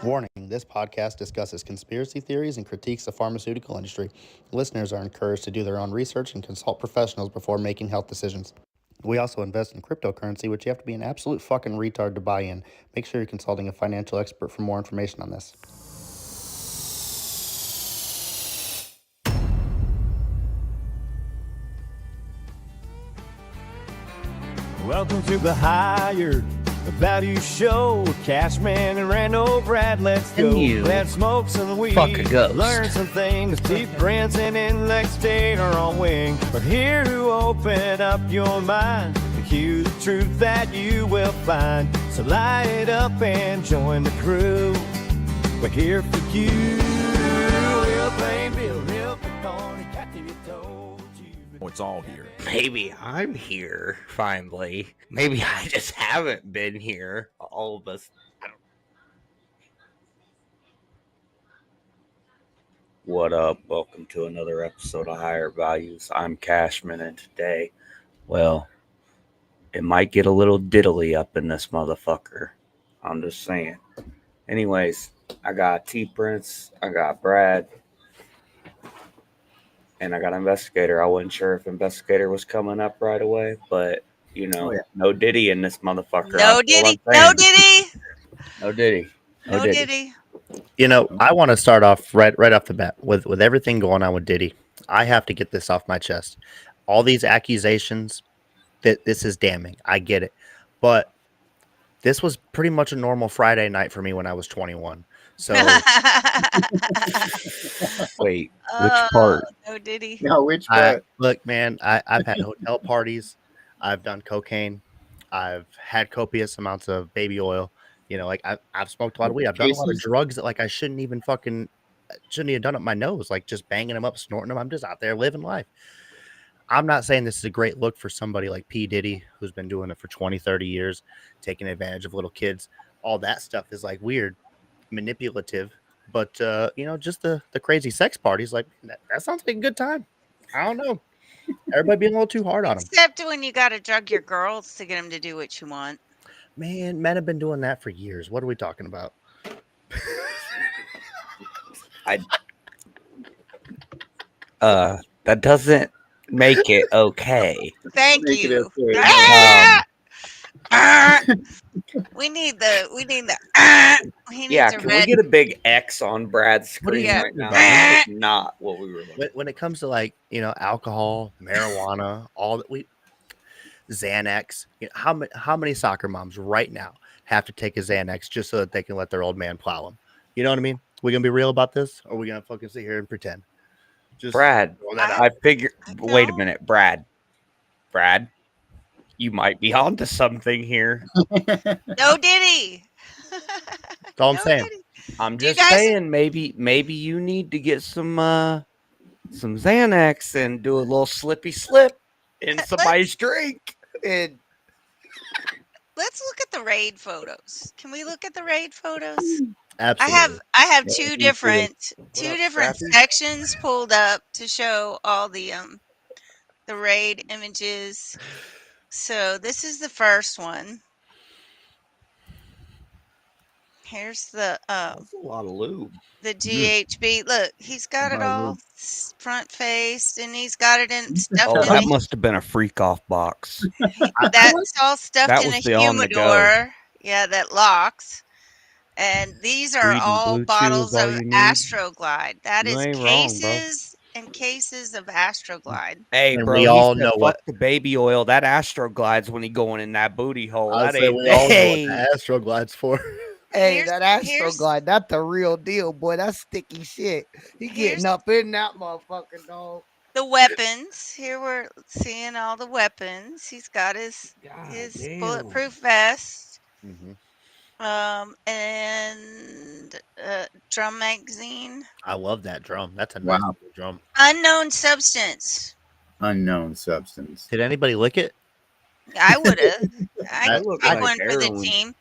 Warning, this podcast discusses conspiracy theories and critiques the pharmaceutical industry. Listeners are encouraged to do their own research and consult professionals before making health decisions. We also invest in cryptocurrency, which you have to be an absolute fucking retard to buy in. Make sure you're consulting a financial expert for more information on this. Welcome to the Higher Value Show with Cashman and Randall Brad. Let's go. Let's smoke some weed. Fuck a ghost. Learn some things. Deep Branson and Lex State are on wing. We're here to open up your mind. The cue the truth that you will find. So light it up and join the crew. We're here for you. We'll blame Bill, Hill, Connie, Kathy, told you. Oh, it's all here. Maybe I'm here finally. Maybe I just haven't been here. All of us. What up? Welcome to another episode of Higher Values. I'm Cashman, and today, well, it might get a little diddly up in this motherfucker. I'm just saying. Anyways, I got T-Prince, I got Brad, and I got Investigator. I wasn't sure if Investigator was coming up right away, but, you know, no Diddy in this motherfucker. No Diddy. No Diddy. No Diddy. No Diddy. You know, I want to start off right off the bat with everything going on with Diddy. I have to get this off my chest. All these accusations, that this is damning. I get it. But this was pretty much a normal Friday night for me when I was 21. So wait, which part? No Diddy. No, which part? Look, man, I've had hotel parties. I've done cocaine. I've had copious amounts of baby oil. You know, like I've smoked a lot of weed. I've done a lot of drugs that like I shouldn't even have done up my nose, like just banging them up, snorting them. I'm just out there living life. I'm not saying this is a great look for somebody like P. Diddy, who's been doing it for 20, 30 years, taking advantage of little kids. All that stuff is like weird, manipulative. But, you know, just the crazy sex parties, like that sounds like a good time. I don't know. Everybody being a little too hard on them. Except when you got to drug your girls to get them to do what you want. Man, men have been doing that for years. What are we talking about? That doesn't make it okay. Thank Make it you. okay. We need the. He needs Yeah, a can red. we get a big X on Brad's screen Yeah. right now? That's not what we were looking When it comes to like, you know, alcohol, marijuana, all that Xanax, you know, how many soccer moms right now have to take a Xanax just so that they can let their old man plow them? You know what I mean? We gonna be real about this, or we gonna fucking sit here and pretend? Just Brad, throw that out. I figured. Wait a know. minute, Brad, you might be onto something here. No Diddy. That's all I'm No saying. Diddy. I'm Do you just guys- saying, maybe you need to get some Xanax and do a little slippy slip in somebody's drink. And Let's look at the raid photos. Can we look at the raid photos? Absolutely. I have Yeah, two you different up, Scrappy? sections pulled up to show all the raid images. So this is the first one. Here's the that's a lot of lube. the GHB. Look, he's got it all front faced, and he's got it in stuffed Oh, in. that must have been a freak off box. That's all stuffed That in was a the on the go. humidor. Yeah, that locks. And these are Weed and all Blue Chew bottles is all of you need? Astroglide. That You is ain't wrong, bro. cases and cases of Astroglide. Hey, And bro, we he all said, know fuck what- the baby oil. That Astroglide's when he going in that booty hole. I'd That say ain't we all know hey, what the Astroglide's for. hey, Here's- that here's- Astroglide, that's the real deal, boy. That's sticky shit. He Here's- getting up in that motherfucking dog. The weapons. Here we're seeing all the weapons. He's got his bulletproof vest. Mm-hmm. And drum magazine. I love that drum. That's a Wow. nice little drum. Unknown substance. Unknown substance. Did anybody lick it? I would have. I That could looked pick like one for the heroin. team.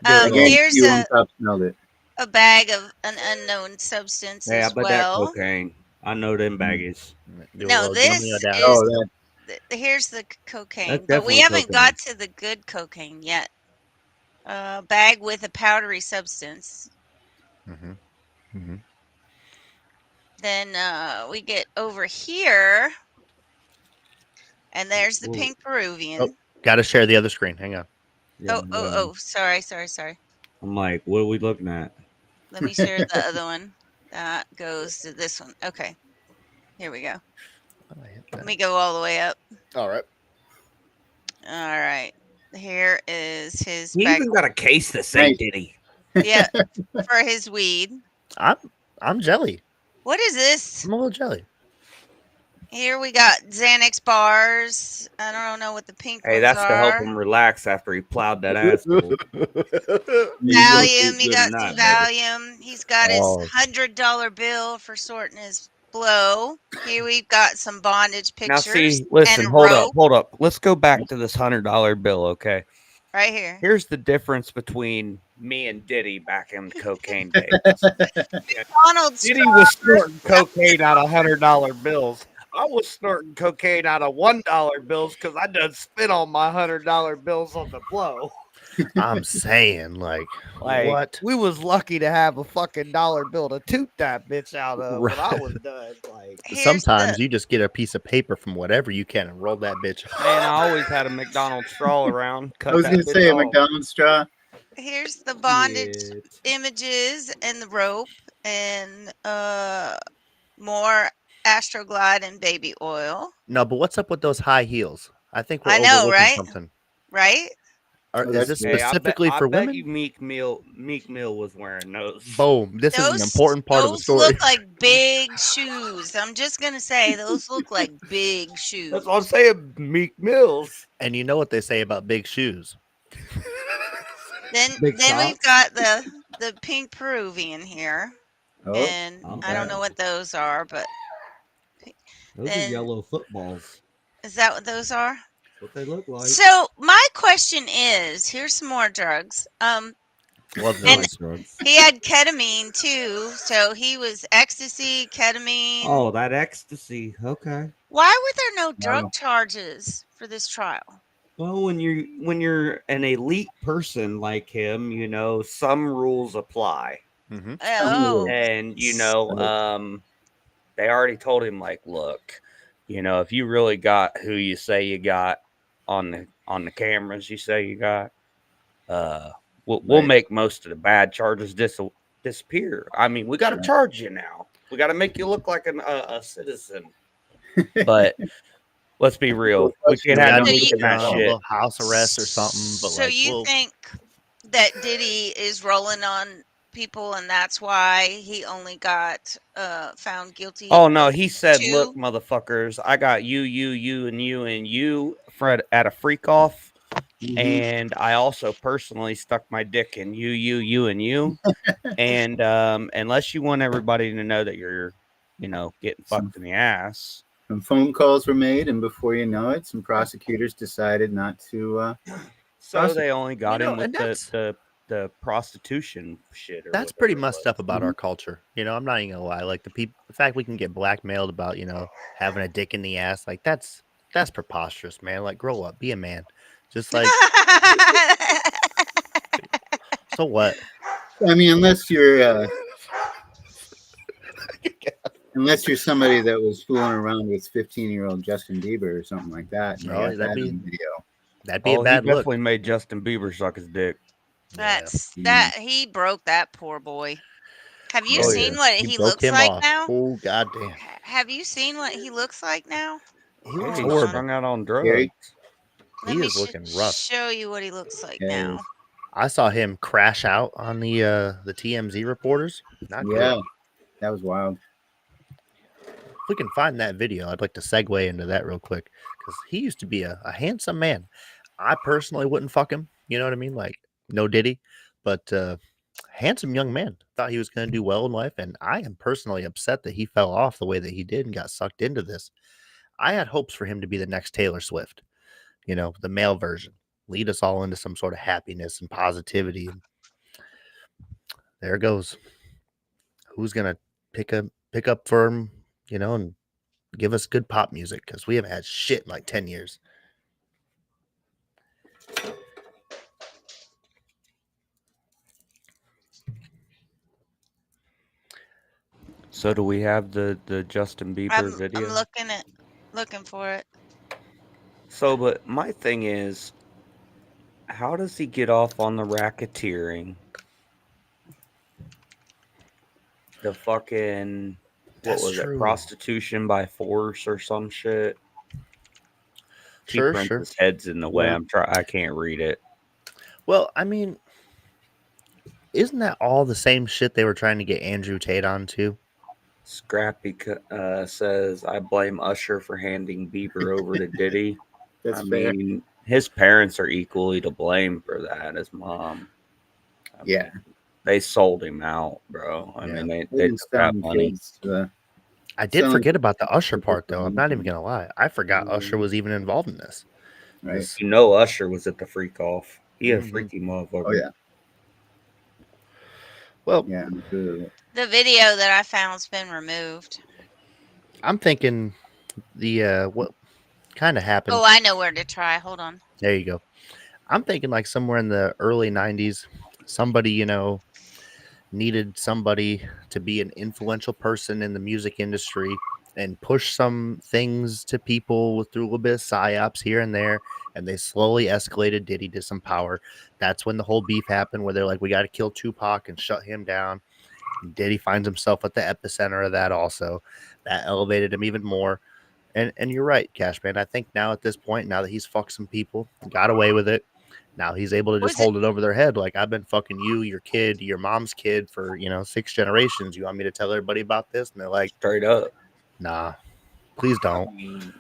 I did. Here's You on top smelled it. a bag of an unknown substance Hey, I as bet well. that cocaine. I know them baggies. Do a No, little this gummy down. is- Oh, that Here's the cocaine, That's but we definitely haven't cocaine. got to the good cocaine yet. Bag with a powdery substance. Mm-hmm. Mm-hmm. Then we get over here, and there's the Whoa. pink Oh, Peruvian. got to share the other screen. Hang on. Yeah, Oh, oh, yeah. oh, sorry. I'm like, what are we looking at? Let me share the other one. That goes to this one. Okay, here we go. Oh, I hit Let that. me go all the way up. All right. All right. Here is his He bag. even got a case that say Nice. Diddy. Yeah, for his weed. I'm jelly. What is this? I'm a little jelly. Here we got Xanax bars. I don't know what the pink Hey, ones that's to help are. him relax after he plowed that asshole. You gonna Valium. He good got tonight, some baby. Valium. He's got his Oh, $100 bill for sorting his blow. Here we've got some bondage Now, pictures see, and listen, a hold rope up. Let's go back to this $100 bill, okay? right here. Here's the difference between me and Diddy back in the cocaine days. Yeah, Donald Diddy was snorting Straw. cocaine out of $100 bills. I was snorting cocaine out of $1 bills because I done spent all my $100 bills on the blow. I'm saying, like, Like, what? we was lucky to have a fucking dollar bill to toot that bitch out of when I Right. was done. Like, Here's Sometimes the you just get a piece of paper from whatever you can and roll that bitch. man, I always had a McDonald's straw around. I Cut was that gonna bitch say a off. McDonald's straw. here's the bondage Shit. images and the rope and more Astroglide and baby oil. No, but what's up with those high heels? I think we're I know, overlooking right? something. Right? Or Oh, is that's this good. Hey, specifically I for bet you women? Meek Mill was wearing those. Boom. This is an Those important part of the those story. look like big shoes. I'm just gonna say those look like big shoes. That's what I'm saying. Meek Mills. And you know what they say about big shoes. Big Then we've socks. got the pink Peruvian here, Oh, and I don't Okay. know what those are, but Those are then yellow footballs. is that what those are? That's what they look like. So my question is, here's some more drugs. Love And those. drugs. he had ketamine too, so he was ecstasy, ketamine. Oh, that ecstasy. Okay. Why were there no drug wow. charges for this trial? Well, when you're an elite person like him, you know, some rules apply. Mm-hmm. Oh, And they already told him like, look, you know, if you really got who you say you got on the cameras you say you got, we'll Right. make most of the bad charges disappear. I mean, we got to Sure. charge you now. We got to make you look like a citizen. But let's be real, we can't We have gotta you so make you leaking it that a shit. little house arrest or something. But so like, you well, think that Diddy is rolling on people, and that's why he only got found guilty Oh no, of he said, "Look, 2? motherfuckers, I got you, and you, Fred, at a freak off, Mhm. and I also personally stuck my dick in you, and you, and unless you want everybody to know that you're, you know, getting Some, fucked in the ass." some phone calls were made, and before you know it, some prosecutors decided not to So prosecute. they only got him with and the prostitution shit or that's pretty whatever it messed was. up about Mhm. our culture. I'm not even gonna lie. Like the fact we can get blackmailed about having a dick in the ass. Like that's preposterous, man. Like grow up, be a man. Just like so what? I mean, unless you're somebody that was fooling around with 15-year-old Justin Bieber or something like that, and they Oh, got that on video. that'd be a Oh, he bad look. definitely made Justin Bieber suck his dick. Yeah. That he broke that poor boy. Have you Yeah. Oh seen yeah. what He he broke looks him like off. now? Oh goddamn. Have you seen what he looks like now? He Yeah, looks he's horrible. strung out on drugs. Gary? Let He me is looking rough. show you what he looks like Yeah, now. I saw him crash out on the TMZ reporters. Not yeah, good. that was wild. If we can find that video, I'd like to segue into that real quick because he used to be a handsome man. I personally wouldn't fuck him. You know what I mean? Like no Diddy, but handsome young man. Thought he was going to do well in life, and I am personally upset that he fell off the way that he did and got sucked into this. I had hopes for him to be the next Taylor Swift. The male version, lead us all into some sort of happiness and positivity. And there it goes. Who's gonna pick up for him? And give us good pop music because we haven't had shit in like 10 years. So do we have the Justin Bieber video? I'm looking for it. So, but my thing is, how does he get off on the racketeering? The fucking what That's was it? true. Prostitution by force or some shit. T Sure, sure. Prince's head's in the way. Yeah. I can't read it. Well, I mean, isn't that all the same shit they were trying to get Andrew Tate on to? Scrappy says, I blame Usher for handing Bieber over to Diddy. That's I fair. mean, his parents are equally to blame for that. His mom. I Yeah. mean, they sold him out, bro. I mean, they They've been took that selling money. kids to I did selling forget about the Usher people part, for though. I'm money. not even gonna lie. I forgot Usher was even involved in this. Right. You know, Usher was at the freak off. He a Mhm. freaky motherfucker. Oh yeah. Well, Yeah. I'm sure. The video that I found's been removed. I'm thinking the what kind of happened. Oh, I know where to try. Hold on. There you go. I'm thinking like somewhere in the early 90s, somebody, needed somebody to be an influential person in the music industry and push some things to people through a little bit of psyops here and there. And they slowly escalated Diddy to some power. That's when the whole beef happened where they're like, we got to kill Tupac and shut him down. And Diddy finds himself at the epicenter of that also. That elevated him even more. And you're right, Cashman. I think now at this point, now that he's fucked some people, got away with it, now he's able to just Was it hold it over their head. Like, I've been fucking you, your kid, your mom's kid for, 6 generations. You want me to tell everybody about this? And they're like, Straight up. nah, please I don't. mean,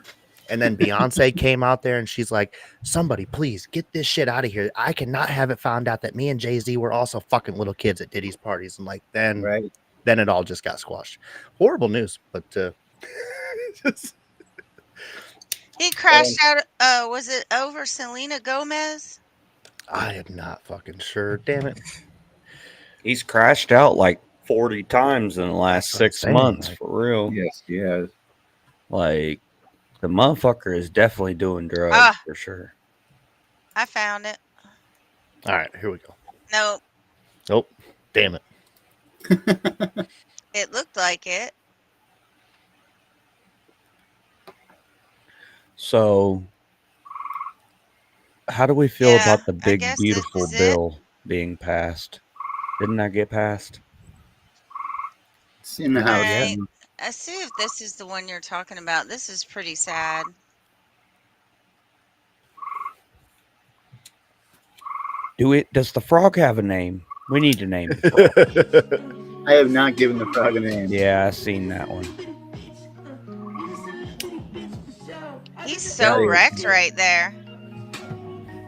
And then Beyonce came out there and she's like, somebody, please get this shit out of here. I cannot have it found out that me and Jay-Z were also fucking little kids at Diddy's parties. And like, then Right. it all just got squashed. Horrible news, but just, he crashed out? Was it over Selena Gomez? I am not fucking sure. Damn it. he's crashed out like 40 times in the last That's what I'm 6 saying, months, like- for real. Yes. Yes. Like, the motherfucker is definitely doing drugs, Ah. for sure. I found it. All right, here we go. No, Nope. Damn it. it looked like it. So, how do we feel Yeah, about the I big, guess this beautiful is it. bill being passed? Didn't that get passed? It's in the Not house. yet. Right. I see if this is the one you're talking about. This is pretty sad. Does the frog have a name? We need to name the frog. I have not given the frog a name. Yeah, I seen that one. He's so Yeah, wrecked right there.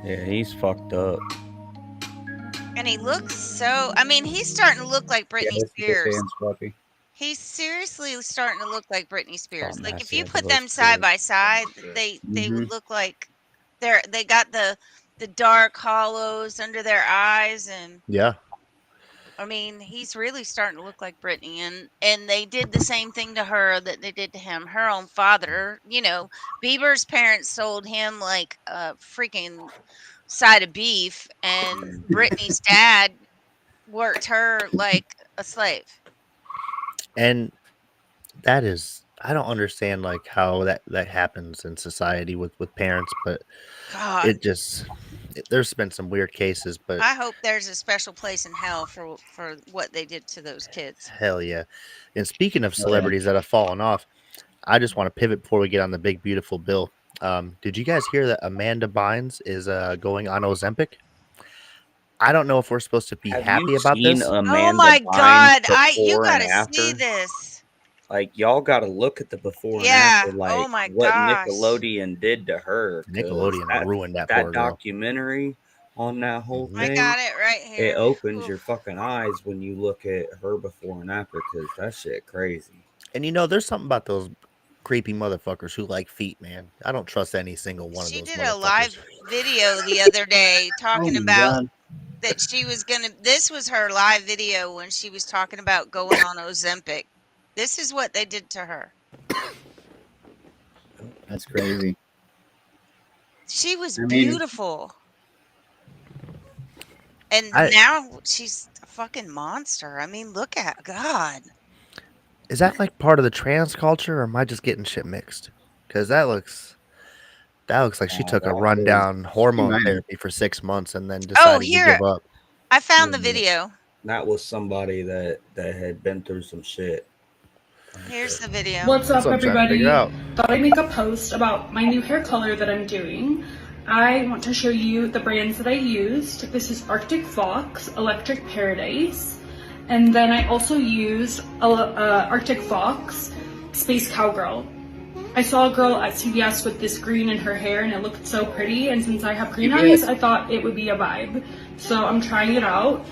Yeah, he's fucked up. And he looks so, I mean, he's starting to look like Yeah, Britney that's the Spears. hands floppy. He's seriously starting to look like Britney Spears. Like if Massey you had put the them most side shit. by side, they would look like they got the dark hollows under their eyes, and Yeah. I mean, he's really starting to look like Britney, and they did the same thing to her that they did to him. Her own father, Bieber's parents sold him like a freaking side of beef, and Britney's dad worked her like a slave. And that is, I don't understand like how that happens in society with parents, but God, it just there's been some weird cases, but I hope there's a special place in hell for what they did to those kids. hell yeah. And speaking of Oh, yeah. celebrities that have fallen off, I just want to pivot before we get on the big beautiful bill. Did you guys hear that Amanda Bynes is going on Ozempic? I don't know if we're supposed to be Have happy you about seen this. Oh Amanda my Bynes God, you before and gotta see after? this. Like, y'all got to look at the before and Yeah. after. Oh Like, my what gosh. Nickelodeon did to her. 'cause Nickelodeon ruined that that poor girl. documentary on that whole Mhm. I thing. got it right here. It opens Oof. your fucking eyes when you look at her before and after, because that shit crazy. And there's something about those creepy motherfuckers who like feet, man. I don't trust any single one She of those did a live motherfuckers. video the other day Oh talking my about God. that she was this was her live video when she was talking about going on Ozempic. This is what they did to her. That's crazy. She was I mean- beautiful. And I- now she's a fucking monster. I mean, look at God. Is that like part of the trans culture, or am I just getting shit mixed? Because that looks like she took a That was rundown She hormone might have. therapy for 6 months and then Oh, decided to here give up. I found the Yeah. video. that was somebody that had been through some shit. Here's the video. What's That's up, what I'm trying to figure everybody? out. Thought I'd make a post about my new hair color that I'm doing. I want to show you the brands that I used. This is Arctic Fox, Electric Paradise, and then I also used Arctic Fox, Space Cowgirl. I saw a girl at CVS with this green in her hair and it looked so pretty, and since I have green eyes, I thought it would be a vibe. So I'm trying it out.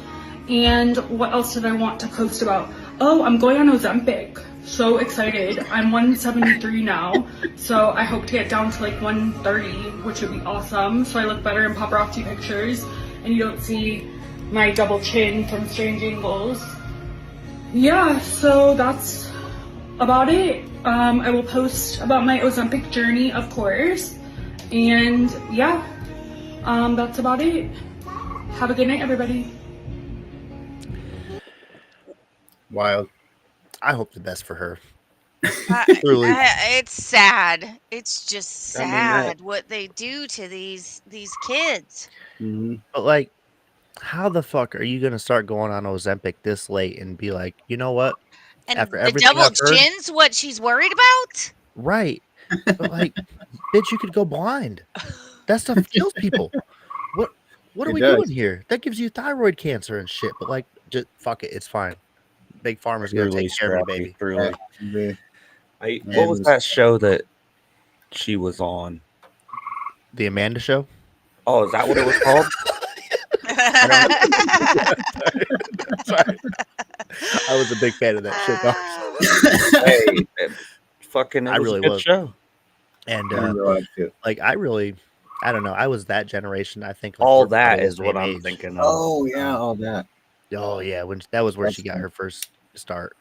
And what else did I want to post about? Oh, I'm going on Ozempic. So excited. I'm 173 now, so I hope to get down to like 130, which would be awesome. So I look better in paparazzi pictures and you don't see my double chin from strange angles. Yeah, so that's about it. I will post about my Ozempic journey, of course. And yeah, that's about it. Have a good night, everybody. Wild. I hope the best for her. I, Truly. it's sad. It's just I mean, sad what they do to these kids. Mm-hmm. But like, how the fuck are you gonna start going on Ozempic this late and be like, you know what? And After the everything double I've heard, chin's what she's worried about? right? But like, bitch, you could go blind. That stuff kills people. What are It we does. doing here? That gives you thyroid cancer and shit. But like, just fuck it, it's fine. Big Pharma's gonna truly take care of you, scrappy, baby. truly. Yeah. What was that show that she was on? The Amanda Show. Oh, is that what it was called? Sorry. I was a big fan of that shit, though. Hey, fucking, I really a good was. show. And I realized it. like, I don't know. I was that generation. I think like, All we're that probably the is what same I'm age. thinking of. Oh yeah, all that. Oh yeah, when that was where That's she got fun. her first start.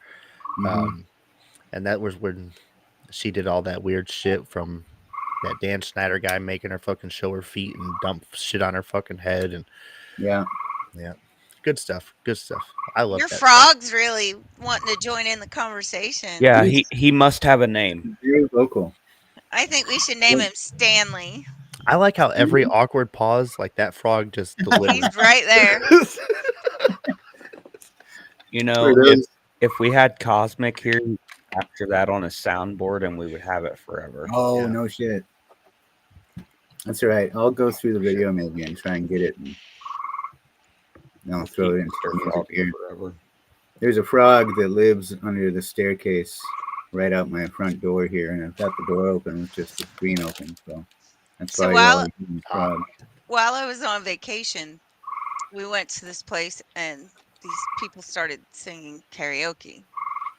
Mhm. And that was when she did all that weird shit from that Dan Schneider guy making her fucking show her feet and dump shit on her fucking head and Yeah. good stuff. Good stuff. I love Your that. frog's really wanting to join in the conversation. Yeah, he must have a name. Very vocal. I think we should name him Stanley. I like how every awkward pause, like that frog just delivers. He's right there. You know, if we had Cosmic here, he'd capture that on a soundboard and we would have it forever. Oh Yeah. no shit. That's all right. I'll go through the video maybe and try and get it, and I'll throw it into the music here. Forever. There's a frog that lives under the staircase right out my front door here, and I've got the door open with just the screen open, so that's So probably all you can frog. While I was on vacation, we went to this place and these people started singing karaoke.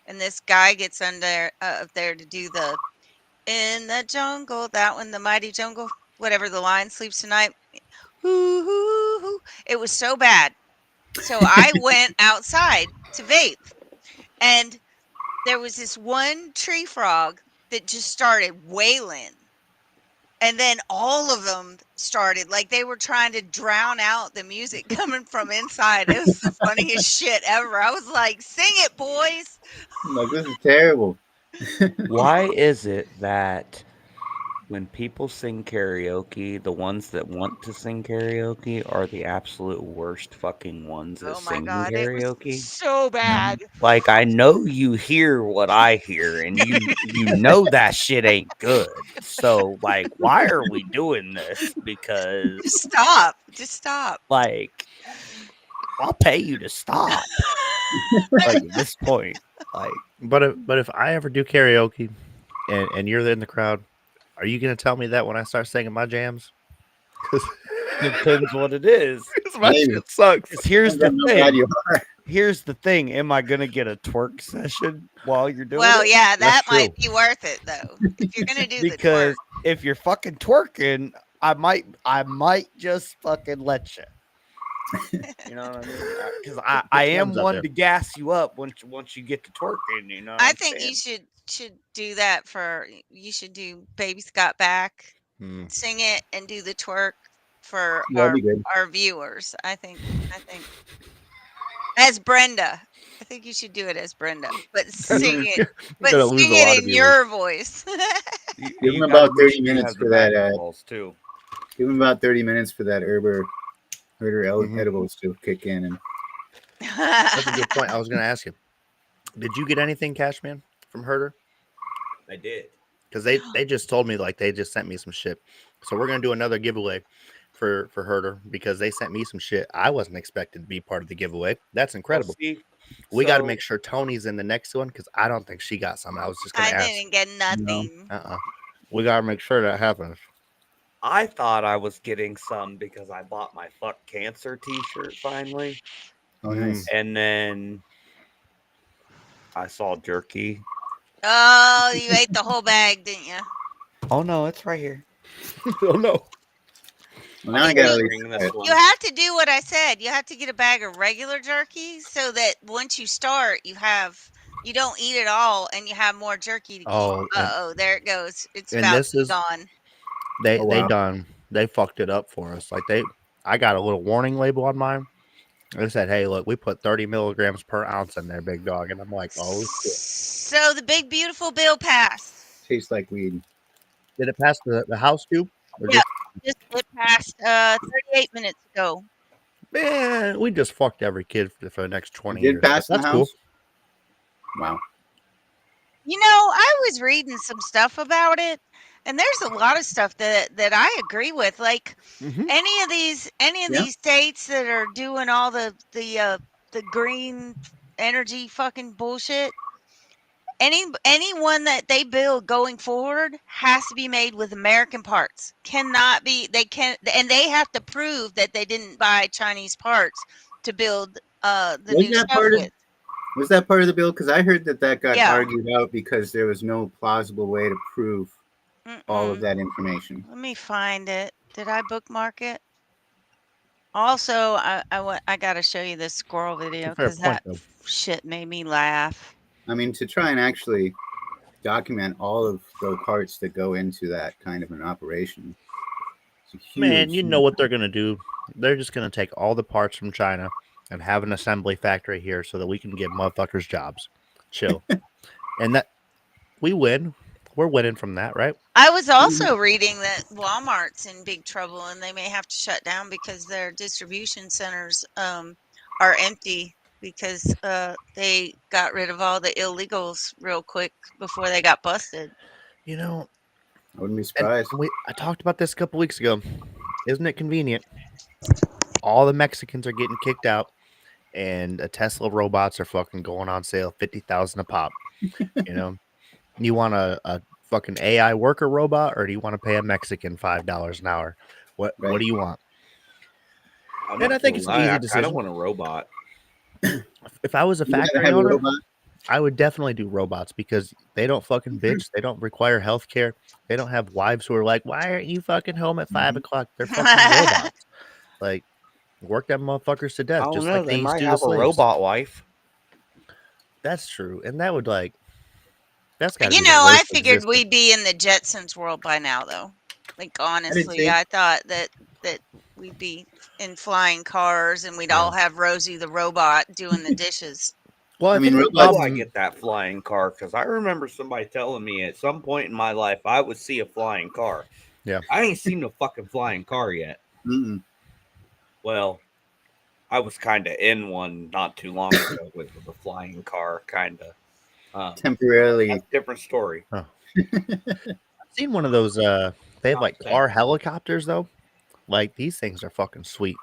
And this guy gets under up there to do the "In the Jungle," that one, the Mighty Jungle, whatever the line, sleeps tonight. Hoo, hoo, hoo. It was so bad. So I went outside to vape. And there was this one tree frog that just started wailing. And then all of them started, like they were trying to drown out the music coming from inside. It was the funniest shit ever. I was like, sing it, boys. I'm like, this is terrible. Why is it that when people sing karaoke, the ones that want to sing karaoke are the absolute worst fucking ones that Oh my sing God. karaoke? It was so bad. Like, I know you hear what I hear, and you know that shit ain't good. So, like, why are we doing this? Because, Just stop. Just stop. like, I'll pay you to stop. Like, at this point, like, But if I ever do karaoke and you're in the crowd, are you gonna tell me that when I start singing my jams? depends what it is. My Maybe. shit sucks. 'Cause here's the How bad thing. you are. Here's the thing. Am I gonna get a twerk session while you're doing Well, it? yeah, that That's might true. be worth it though. If you're gonna do Because the if you're fucking twerking, I might just fucking let you. You know what I mean? Because I am thumbs up one there. to gas you up once you get to twerking. You know. twerk, I think you should do that for. You should do "Baby's Got Back," Hmm. sing it, and do the twerk for That'd be good. our viewers. I think as Brenda, I think you should do it as Brenda, but I'm sing it. But gonna sing lose a lot it of in viewers. your voice. Give him You about got 30 she minutes has for the that. backing balls too. Give him about 30 minutes for that herder Mhm. edibles to kick in. And That's a good point. I was gonna ask you, did you get anything, Cashman, from Herder? I did. Because they just told me like they just sent me some shit. So we're gonna do another giveaway for Herder because they sent me some shit. I wasn't expected to be part of the giveaway. That's Well, incredible. see, We got to so make sure Tony's in the next one because I don't think she got some. I was just gonna I ask. didn't get no. nothing. We got to make sure that happens. I thought I was getting some because I bought my "Fuck Cancer" T-shirt finally, Oh, nice. and then I saw jerky. Oh, you ate the whole bag, didn't you? Oh no, it's right here. Oh no! Well, I'm now I got to at savoring least this try it. one. You have to do what I said. You have to get a bag of regular jerky so that once you start, you don't eat it all and you have more jerky to keep. Oh, Uh-oh, there it goes. It's and about this to be is gone. Oh, they wow. done they fucked it up for us. Like I got a little warning label on mine. They said, "Hey, look, we put 30 milligrams per ounce in there, big dog." And I'm like, "Oh shit!" So the big beautiful bill passed. Tastes like weed. Did it pass the house tube? Or Yeah, just it passed 38 minutes ago. man, we just fucked every kid for the next It 20 did years. But pass in the that's cool. house? Wow. You know, I was reading some stuff about it, and there's a lot of stuff that I agree with. Like Mhm. any of Yeah. these states that are doing all the green energy fucking bullshit, anyone that they build going forward has to be made with American parts. Cannot be they can and they have to prove that they didn't buy Chinese parts to build the Was new that stuff part of with. Was that part of the bill? Because I heard that got Yeah. argued out because there was no plausible way to prove all of Mm-mm. that information. Let me find it. Did I bookmark it? Also, I got to show you this squirrel video Fair because point, that though. shit made me laugh. I mean, to try and actually document all of the parts that go into that kind of an operation, it's a Man, huge. you know what they're gonna do? They're just gonna take all the parts from China and have an assembly factory here so that we can give motherfuckers jobs. Chill. And that we win. We're winning from that, right? I was also reading that Walmart's in big trouble and they may have to shut down because their distribution centers are empty because they got rid of all the illegals real quick before they got busted. You know, I wouldn't be and surprised. I talked about this a couple weeks ago. Isn't it convenient? All the Mexicans are getting kicked out, and Tesla robots are fucking going on sale, 50,000 a pop. You know, you want a fucking AI worker robot, or do you want to pay a Mexican $5 an hour? What Right. do you want? I'm And I not think gonna it's an lie, easy I kind of decision. want a robot. If I was a You gotta factory have a owner, robot. I would definitely do robots because they don't fucking bitch. They don't require health care. They don't have wives who are like, "Why aren't you fucking home at 5 o'clock?" They're fucking robots. Like, work them motherfuckers to I death, don't just know. like They they used might to the have a slaves. robot wife. That's true, and that would that's got to You be the know, I worst figured existence. we'd be in the Jetsons world by now, though. Like honestly, too. I thought that we'd be in flying cars and we'd all have Rosie the robot doing the dishes. Well, I I mean, think the How do robots. I problem. get that flying car? Because I remember somebody telling me at some point in my life I would see a flying car. Yeah, I ain't seen no fucking flying car yet. Mm-mm. Well, I was kind of in one not too long ago with the flying car, kind of. Temporarily. That's a different story. huh. I've seen one of those. They have like car helicopters though. Like these things are fucking sweet.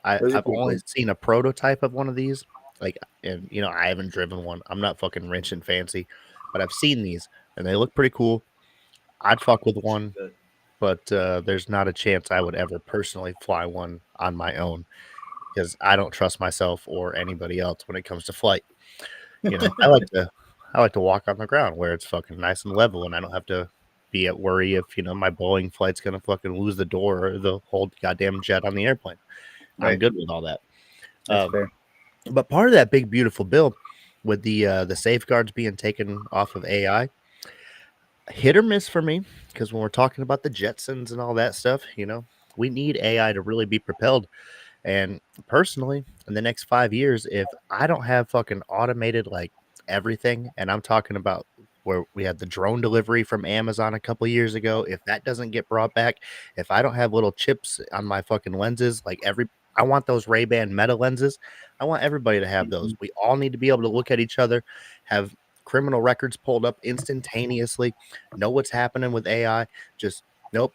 Those are I've pretty only cool. seen a prototype of one of these. Like, and I haven't driven one. I'm not fucking rich and fancy, but I've seen these and they look pretty cool. I'd fuck with one, Good. but there's not a chance I would ever personally fly one on my own because I don't trust myself or anybody else when it comes to flight. I like to walk on the ground where it's fucking nice and level, and I don't have to be at worry if my Boeing flight's gonna fucking lose the door or the whole goddamn jet on the airplane. I'm Right. good with all that. That's Um, fair. but part of that big beautiful bill with the safeguards being taken off of AI, hit or miss for me, because when we're talking about the Jetsons and all that stuff, we need AI to really be propelled. And personally, in the next 5 years, if I don't have fucking automated like everything, and I'm talking about where we had the drone delivery from Amazon a couple years ago, if that doesn't get brought back, if I don't have little chips on my fucking lenses, I want those Ray-Ban Meta lenses. I want everybody to have those. We all need to be able to look at each other, have criminal records pulled up instantaneously, know what's happening with AI. Just nope.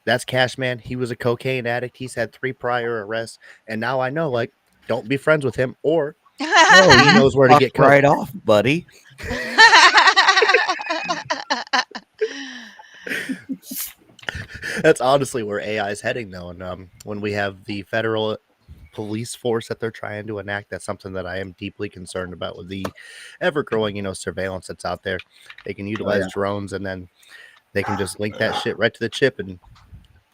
That's Cashman. He was a cocaine addict. He's had 3 prior arrests. And now I know, like, don't be friends with him, or No, he you knows where to fuck get coke. right off, buddy. That's honestly where AI is heading, though. And when we have the federal police force that they're trying to enact, that's something that I am deeply concerned about with the ever-growing, surveillance that's out there. They can utilize drones, and then they can just link that shit right to the chip and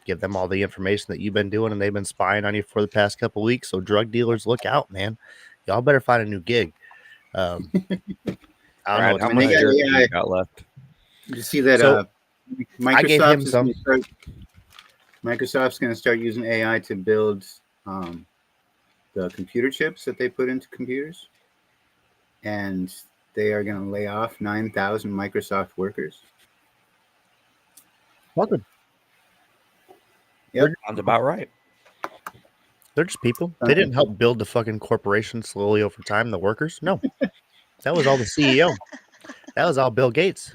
give them all the information that you've been doing, and they've been spying on you for the past couple weeks. So drug dealers, look out, man. Y'all better find a new gig. I don't know. Brad, how much jerky you got left? You see that So, I gave him Microsoft's going to start using AI to build the computer chips that they put into computers, and they are going to lay off 9,000 Microsoft workers. Welcome. Yep. Sounds about right. They're just people. They didn't help build the fucking corporation slowly over time, the workers. No. That was all the CEO. That was all Bill Gates.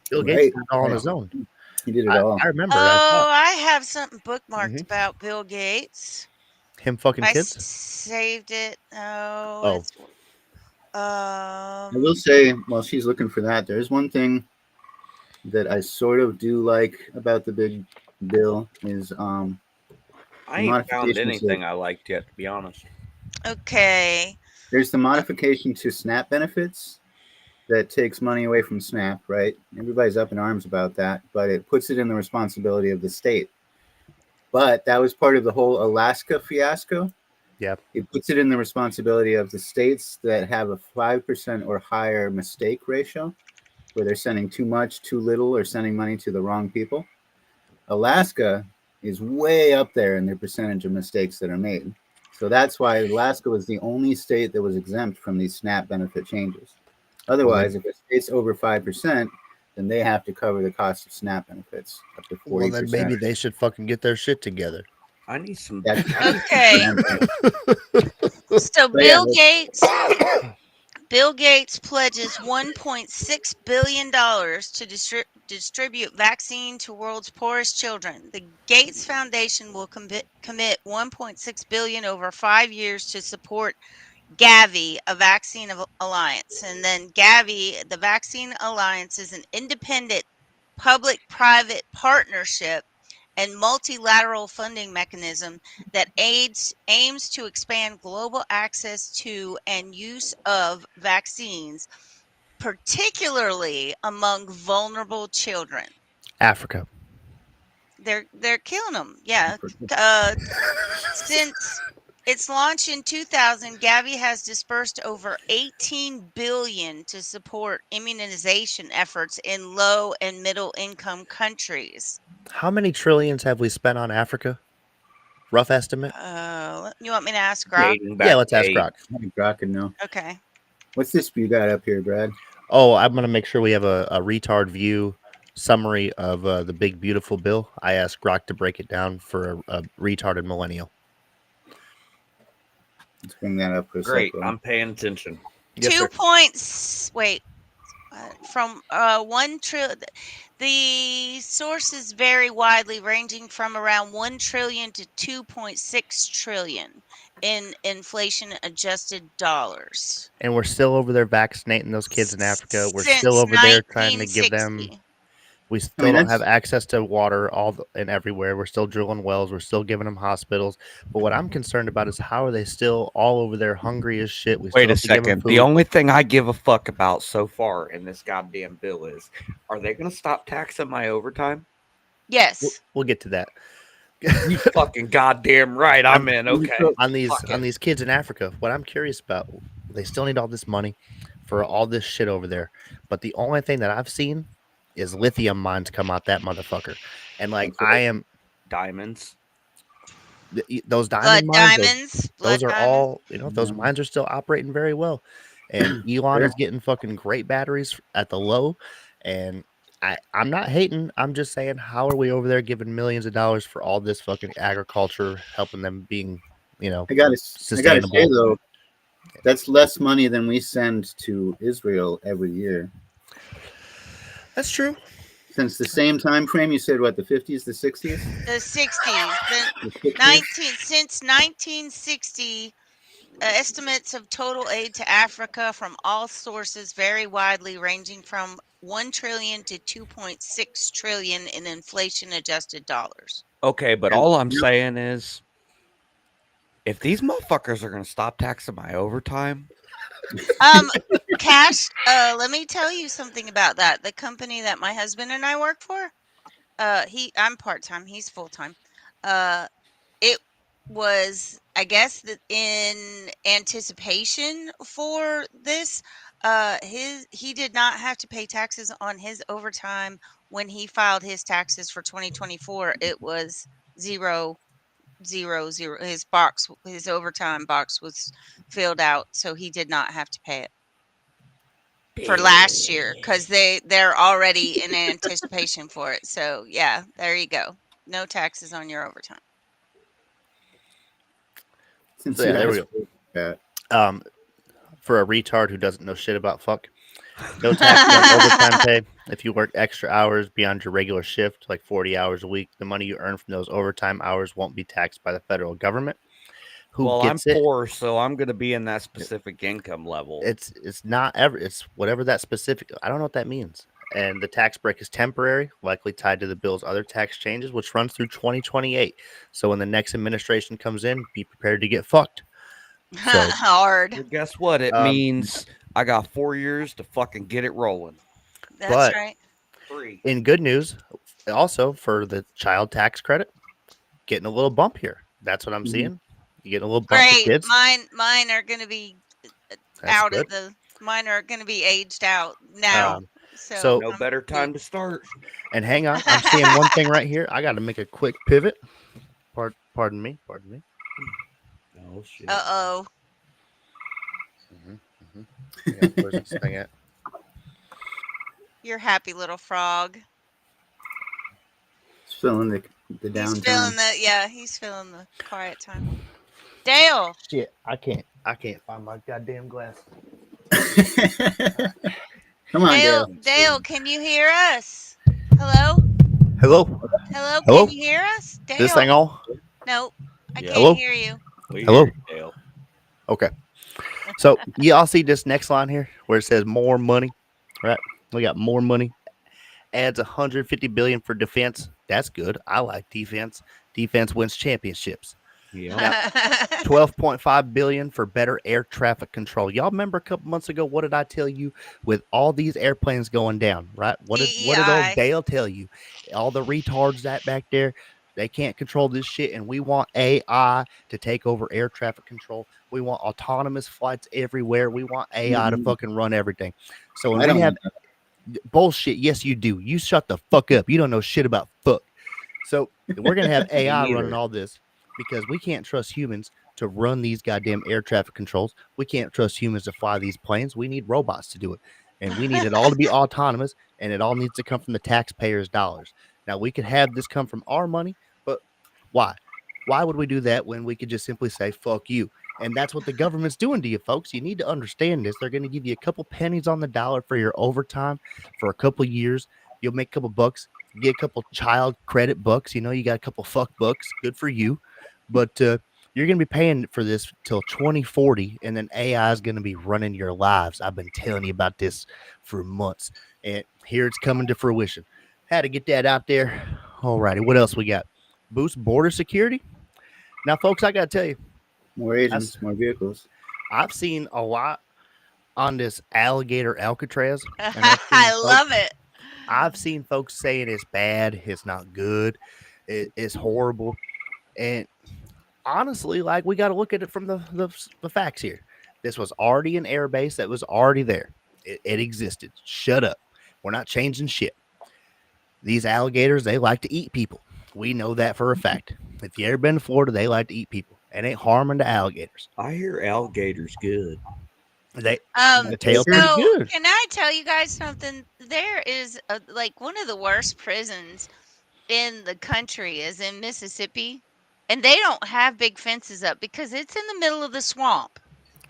Bill Gates did it all on his own. He did it all. I remember. I have something bookmarked about Bill Gates. Him fucking I kids? saved it. I will say, while she's looking for that, there's one thing that I sort of do like about the big bill is I ain't found anything I liked yet, to be honest. Okay. There's the modification to SNAP benefits that takes money away from SNAP, right? Everybody's up in arms about that, but it puts it in the responsibility of the state. But that was part of the whole Alaska fiasco. Yeah. It puts it in the responsibility of the states that have a 5% or higher mistake ratio, where they're sending too much, too little, or sending money to the wrong people. Alaska is way up there in their percentage of mistakes that are made. So that's why Alaska was the only state that was exempt from these SNAP benefit changes. Otherwise, if a state's over 5%, then they have to cover the cost of SNAP benefits up to 40%. Well, then maybe they should fucking get their shit together. I need some. Okay. So Bill Gates pledges $1.6 billion to distribute vaccine to world's poorest children. The Gates Foundation will commit $1.6 billion over 5 years to support Gavi, a vaccine alliance. And then Gavi, the Vaccine Alliance, is an independent public-private partnership and multilateral funding mechanism that aims to expand global access to and use of vaccines, particularly among vulnerable children. Africa. They're killing them. Yeah. Since its launch in 2000, Gavi has dispersed over $18 billion to support immunization efforts in low and middle income countries. How many trillions have we spent on Africa? Rough estimate? You want me to ask Grok? Yeah, let's ask Grok. Grok can know. Okay. What's this you got up here, Brad? Oh, I'm going to make sure we have a retard view summary of the big, beautiful bill. I asked Grok to break it down for a retarded millennial. Let's bring that up for a Great, second. I'm paying attention. Yes, 2 points. Wait. From 1 trillion. The sources vary widely, ranging from around 1 trillion to 2.6 trillion in inflation-adjusted dollars. And we're still over there vaccinating those kids in Africa. We're still over there trying to give them. We still don't have access to water and everywhere. We're still drilling wells. We're still giving them hospitals. But what I'm concerned about is how are they still all over there hungry as shit? Wait a second. The only thing I give a fuck about so far in this goddamn bill is, are they going to stop taxing my overtime? Yes. We'll get to that. You fucking goddamn right. I'm in. Okay. On these kids in Africa, what I'm curious about, they still need all this money for all this shit over there. But the only thing that I've seen is lithium mines come out that motherfucker. And like I am diamonds. those diamond mines, those blood are diamonds. all, those mines are still operating very well. And Elon Sure. is getting fucking great batteries at the low. And I'm not hating. I'm just saying, how are we over there giving millions of dollars for all this fucking agriculture, helping them being, I gotta say sustainable? though, that's less money than we send to Israel every year. That's true. Since the same time frame, you said what, the 50s, the 60s, The 60s, the 60s. since 1960, estimates of total aid to Africa from all sources vary widely, ranging from 1 trillion to 2.6 trillion in inflation adjusted dollars. Okay, but And all I'm you saying is, if these motherfuckers are gonna stop taxing my overtime, Um, Cash, let me tell you something about that. The company that my husband and I work for, I'm part-time, he's full-time. Uh, it was, I guess, that in anticipation for this, he did not have to pay taxes on his overtime when he filed his taxes for 2024. It was 0, 0, 0. His overtime box was filled out, so he did not have to pay it for last year because they're already in anticipation for it. So yeah, there you go. No taxes on your overtime. since So you yeah, there we asked go. for that, For a retard who doesn't know shit about fuck, no taxes on overtime pay. If you work extra hours beyond your regular shift, like 40 hours a week, the money you earn from those overtime hours won't be taxed by the federal government. Who well, I'm gets it? poor, so I'm gonna be in that specific income level. It's not ever. It's whatever that specific. I don't know what that means. And the tax break is temporary, likely tied to the bill's other tax changes, which runs through 2028. So when the next administration comes in, be prepared to get fucked. So Hard. Well, guess what? It Um, means I got 4 years to fucking get it rolling. That's but right. Free. in good news, also for the child tax credit, getting a little bump here. That's what I'm Mhm. seeing. You getting a little bump for Great. kids. Mine are going to be That's good. mine are going to be aged out now. Um, So so No I'm better time to start. and hang on, I'm seeing one thing right here. I got to make a quick pivot. Pardon me. Pardon me. Oh shit. Uh-oh. Yeah, where's this thing at? You're happy little frog. It's filling the He's downtime. he's feeling the quiet time. Dale. Shit, I can't find my goddamn glasses. Come on, Dale. Dale, can you hear us? Hello? Hello, Hello, hello. can you hear us? This thing Dale. on? Nope. I Yeah. can't Hello? hear you. We Hello? hear you, Dale. Okay. So y'all see this next line here where it says more money, right? We got more money. Adds 150 billion for defense. That's good. I like defense. Defense wins championships. Yeah. Now, 12.5 billion for better air traffic control. Y'all remember a couple months ago, what did I tell you with all these airplanes going down, right? What did old DEI. Dale tell you? All the retards that back there, they can't control this shit, and we want AI to take over air traffic control. We want autonomous flights everywhere. We want AI to Mhm. fucking run everything. So when I we don't have want that. bullshit, yes, you do. You shut the fuck up. You don't know shit about fuck. So we're gonna have AI neither. running all this because we can't trust humans to run these goddamn air traffic controls. We can't trust humans to fly these planes. We need robots to do it. And we need it all to be autonomous, and it all needs to come from the taxpayers' dollars. Now, we could have this come from our money, but why? Why would we do that when we could just simply say, fuck you? And that's what the government's doing to you, folks. You need to understand this. They're going to give you a couple pennies on the dollar for your overtime for a couple years. You'll make a couple bucks, get a couple child credit bucks. You know, you got a couple fuck bucks. Good for you. But you're going to be paying for this till 2040, and then AI is going to be running your lives. I've been telling you about this for months, and here it's coming to fruition. Had to get that out there. All righty. What else we got? Boost border security. Now, folks, I got to tell you, More agents, more vehicles. I've seen a lot on this alligator Alcatraz. And I've seen I love it. I've seen folks saying it's bad, it's not good, it's horrible. And honestly, like, we got to look at it from the facts here. This was already an air base that was already there. It existed. Shut up. We're not changing shit. These alligators, they like to eat people. We know that for a fact. If you ever been to Florida, they like to eat people. It ain't harming the alligators. I hear alligators good. They Um, the tail pretty so good. can I tell you guys something? There is like one of the worst prisons in the country is in Mississippi, and they don't have big fences up because it's in the middle of the swamp.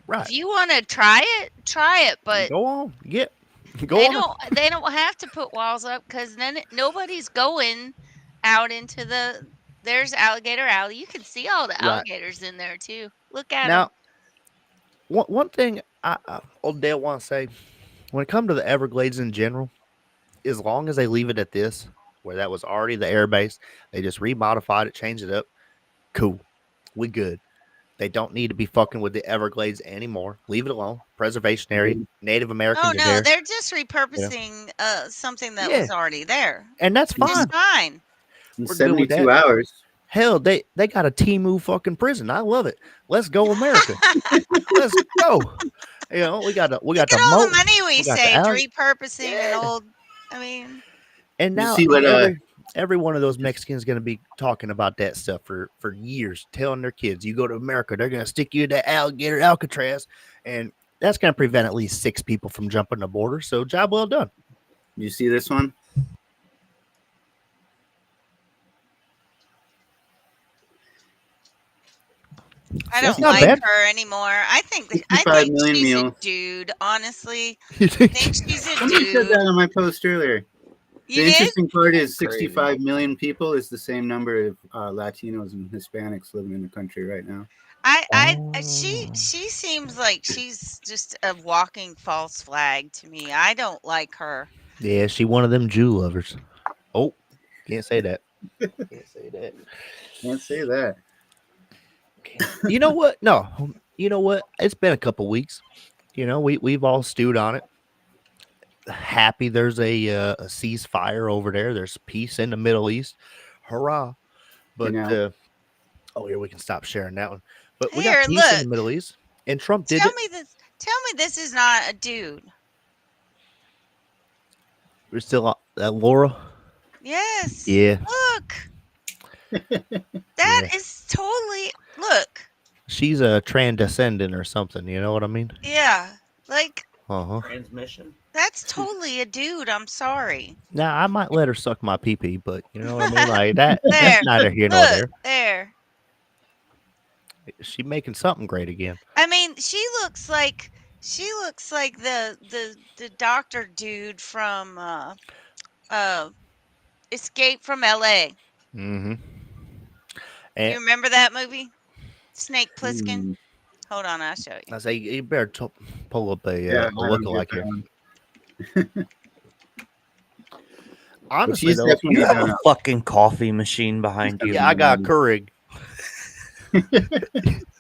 Right. If you want to try it, but Go on. Go on. they don't have to put walls up because then nobody's going out into the. There's Alligator Alley. You can see all the Right. alligators in there too. Look at them. Now, one thing old Dale want to say, when it comes to the Everglades in general, as long as they leave it at this, where that was already the air base, they just remodified it, changed it up. Cool. We good. They don't need to be fucking with the Everglades anymore. Leave it alone. Preservation area. Native Oh Americans are no, there. they're just You know? repurposing something that Yeah. was already there. And that's Which is fine. fine. In We're good with 72 that. hours. Hell, they got a Timu fucking prison. I love it. Let's go, America. Let's go. You know, we got Look the at all the moat. money we We got the saved alley. repurposing an Yeah. old. I mean, And You now see what every one of those Mexicans is going to be talking about that stuff for years, telling their kids, you go to America, they're going to stick you in that alligator Alcatraz. And that's going to prevent at least 6 people from jumping the border. So job well done. you see this one? I That's don't not like bad. her anymore. I think 65 million she's a meals. dude. Honestly, You I think? think she's a Somebody said dude. that on my post earlier. You The did? interesting part is Crazy. 65 million people is the same number of Latinos and Hispanics living in the country right now. She seems like she's just a walking false flag to me. I don't like her. Yeah, she one of them Jew lovers. Oh, can't say that. Can't say that. Can't say that. You know what? No. You know what? It's been a couple weeks. You know, we've all stewed on it. Happy there's a ceasefire over there. There's peace in the Middle East. Hurrah. But know. oh, here we can stop sharing that one. But we got Here, peace in the look. Middle East, and Trump did Tell it. me this. Tell me this is not a dude. We're still Laura. Yes. Yeah, Look. That is totally. Look. she's a transcendent or something. You know what I mean? Yeah. Like Transmission. that's totally a dude. I'm sorry. Now I might let her suck my pee pee, but you know what I mean? Like that. There. That's neither here nor Look. there. There. She making something great again. I mean, she looks like the doctor dude from Escape from LA. Mm-hmm. You And remember that movie? Snake Plissken? Hmm. Hold on, I'll show you. I say you better pull up a Yeah, I don't lookalike get here. that one. Honestly, she's though, definitely You have done a fucking coffee machine behind you. yeah, I got a Keurig.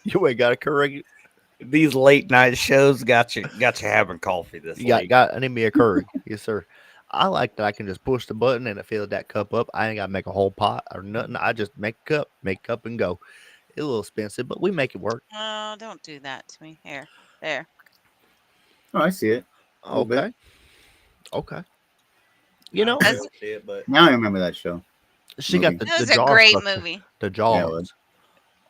You ain't got a Keurig. These late night shows got you having coffee this You late. got I need me a Keurig. Yes, sir. I like that I can just push the button and it fills that cup up. I ain't got to make a whole pot or nothing. I just make a cup and go. It's a little expensive, but we make it work. Oh, don't do that to me. Here. There. Oh, I see it. A little bit. Okay. Okay. You know, That's- see it, but Now I remember that show. she got the That was the a jaw great structure, movie. the jaw. Yeah, it was.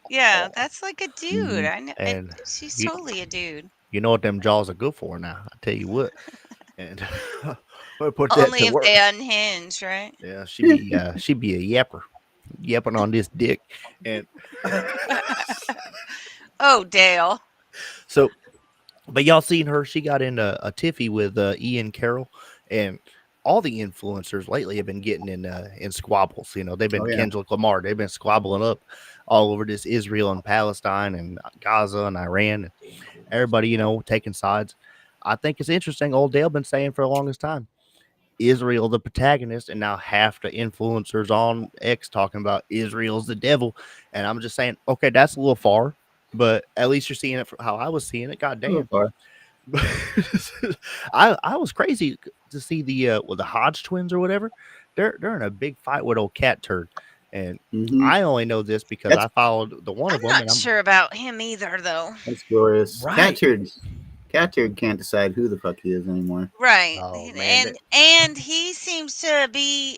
Yeah, that's like a dude. Mhm. I know. And She's you- totally a dude. You know what them jaws are good for now. I tell you what. And we'll put that Only to if work. they unhinge, right? Yeah, she'd be a yapper, yapping on this dick. And Oh, Dale. so, but y'all seen her? She got into a tiffy with Ian Carroll, and all the influencers lately have been getting in squabbles. You know, they've been Oh, yeah. Kendrick Lamar. They've been squabbling up all over this Israel and Palestine and Gaza and Iran. And everybody, you know, taking sides. I think it's interesting. Old Dale been saying for the longest time. Israel the protagonist, and now half the influencers on X talking about Israel's the devil. And I'm just saying, okay, that's a little far, but at least you're seeing it from how I was seeing it. God A little damn. far. I was crazy to see the Hodge twins or whatever. They're in a big fight with old Cat Turd. And Mhm. I only know this because That's- I followed the one I'm of them. not And I'm sure about him either, though. That's glorious. Right. Cat Turd can't decide who the fuck he is anymore. Right. Oh, man, And he seems to be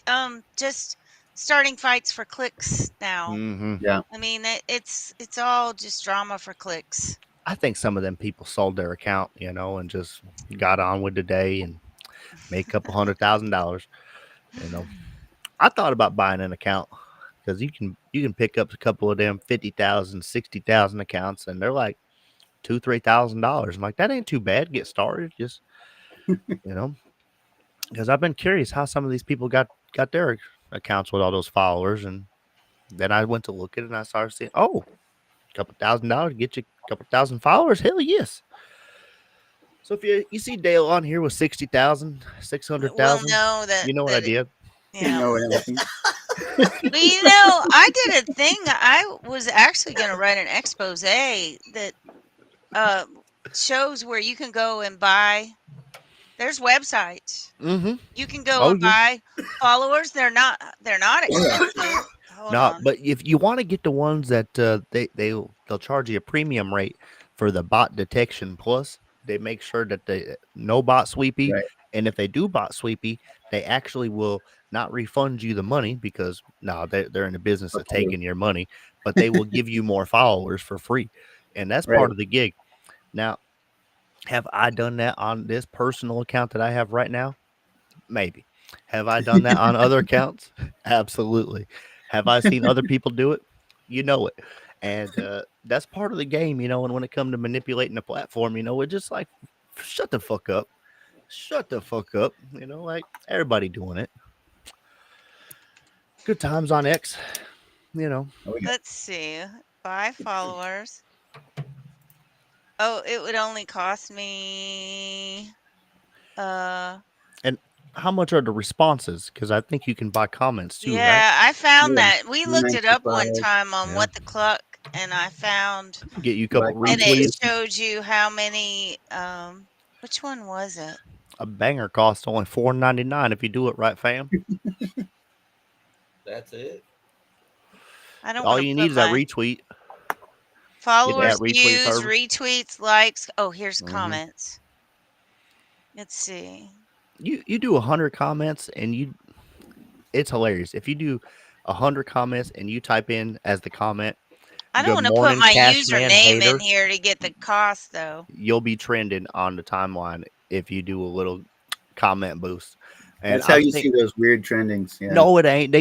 just starting fights for clicks now. Mm-hmm. Yeah. I mean, it's all just drama for clicks. I think some of them people sold their account, and just got on with the day and made a couple $100,000. You know, I thought about buying an account because you can pick up a couple of them 50,000, 60,000 accounts, and they're like $2,000-$3,000. I'm like, that ain't too bad. Get started, just you know, because I've been curious how some of these people got their accounts with all those followers, and then I went to look at it and I started seeing, oh, a couple $1,000 get you a couple thousand followers. Hell yes. So if you see Dale on here with 60,000, We'll 600,000, know that you know what I that it, did? You yeah. know what happened? But I did a thing. I was actually going to write an expose that uh shows where you can go and buy. There's websites. Mm-hmm. You can go Oh and yeah. buy followers. They're not expensive. Hold No, on. but if you want to get the ones that they'll charge you a premium rate for the bot detection plus, they make sure that they no bot sweepy, Right. and if they do bot sweepy, they actually will not refund you the money because no, they're in the business Fuck of you. taking your money, but they will give you more followers for free, and that's Right. part of the gig. Now, have I done that on this personal account that I have right now? Maybe. Have I done that on other accounts? Absolutely. Have I seen other people do it? You know it. And that's part of the game, and when it comes to manipulating the platform, it's just like, shut the fuck up. Shut the fuck up. Like everybody doing it. Good times on X, you know. Oh, yeah. Let's see. Buy followers. Oh, it would only cost me uh And how much are the responses? Because I think you can buy comments too, right? yeah, I found Yeah. that. We looked it up one 195. time on Yeah. What the Cluck, and I found Get you a Buy couple and it retweets. showed you how many which one was it? A banger costs only $4.99 if you do it right, fam. That's it. I don't All want to you need put is that my retweet. Get followers, that retweet views, server. retweets, likes. Oh, here's Mm-hmm. comments. Let's see. You do 100 comments and it's hilarious. If you do 100 comments and you type in as the comment, I don't "Good want to put morning, my Cashman username in hater," here to get the cost though. you'll be trending on the timeline if you do a little comment boost. And That's how I've you seen see those weird trendings. Yeah. no, it ain't.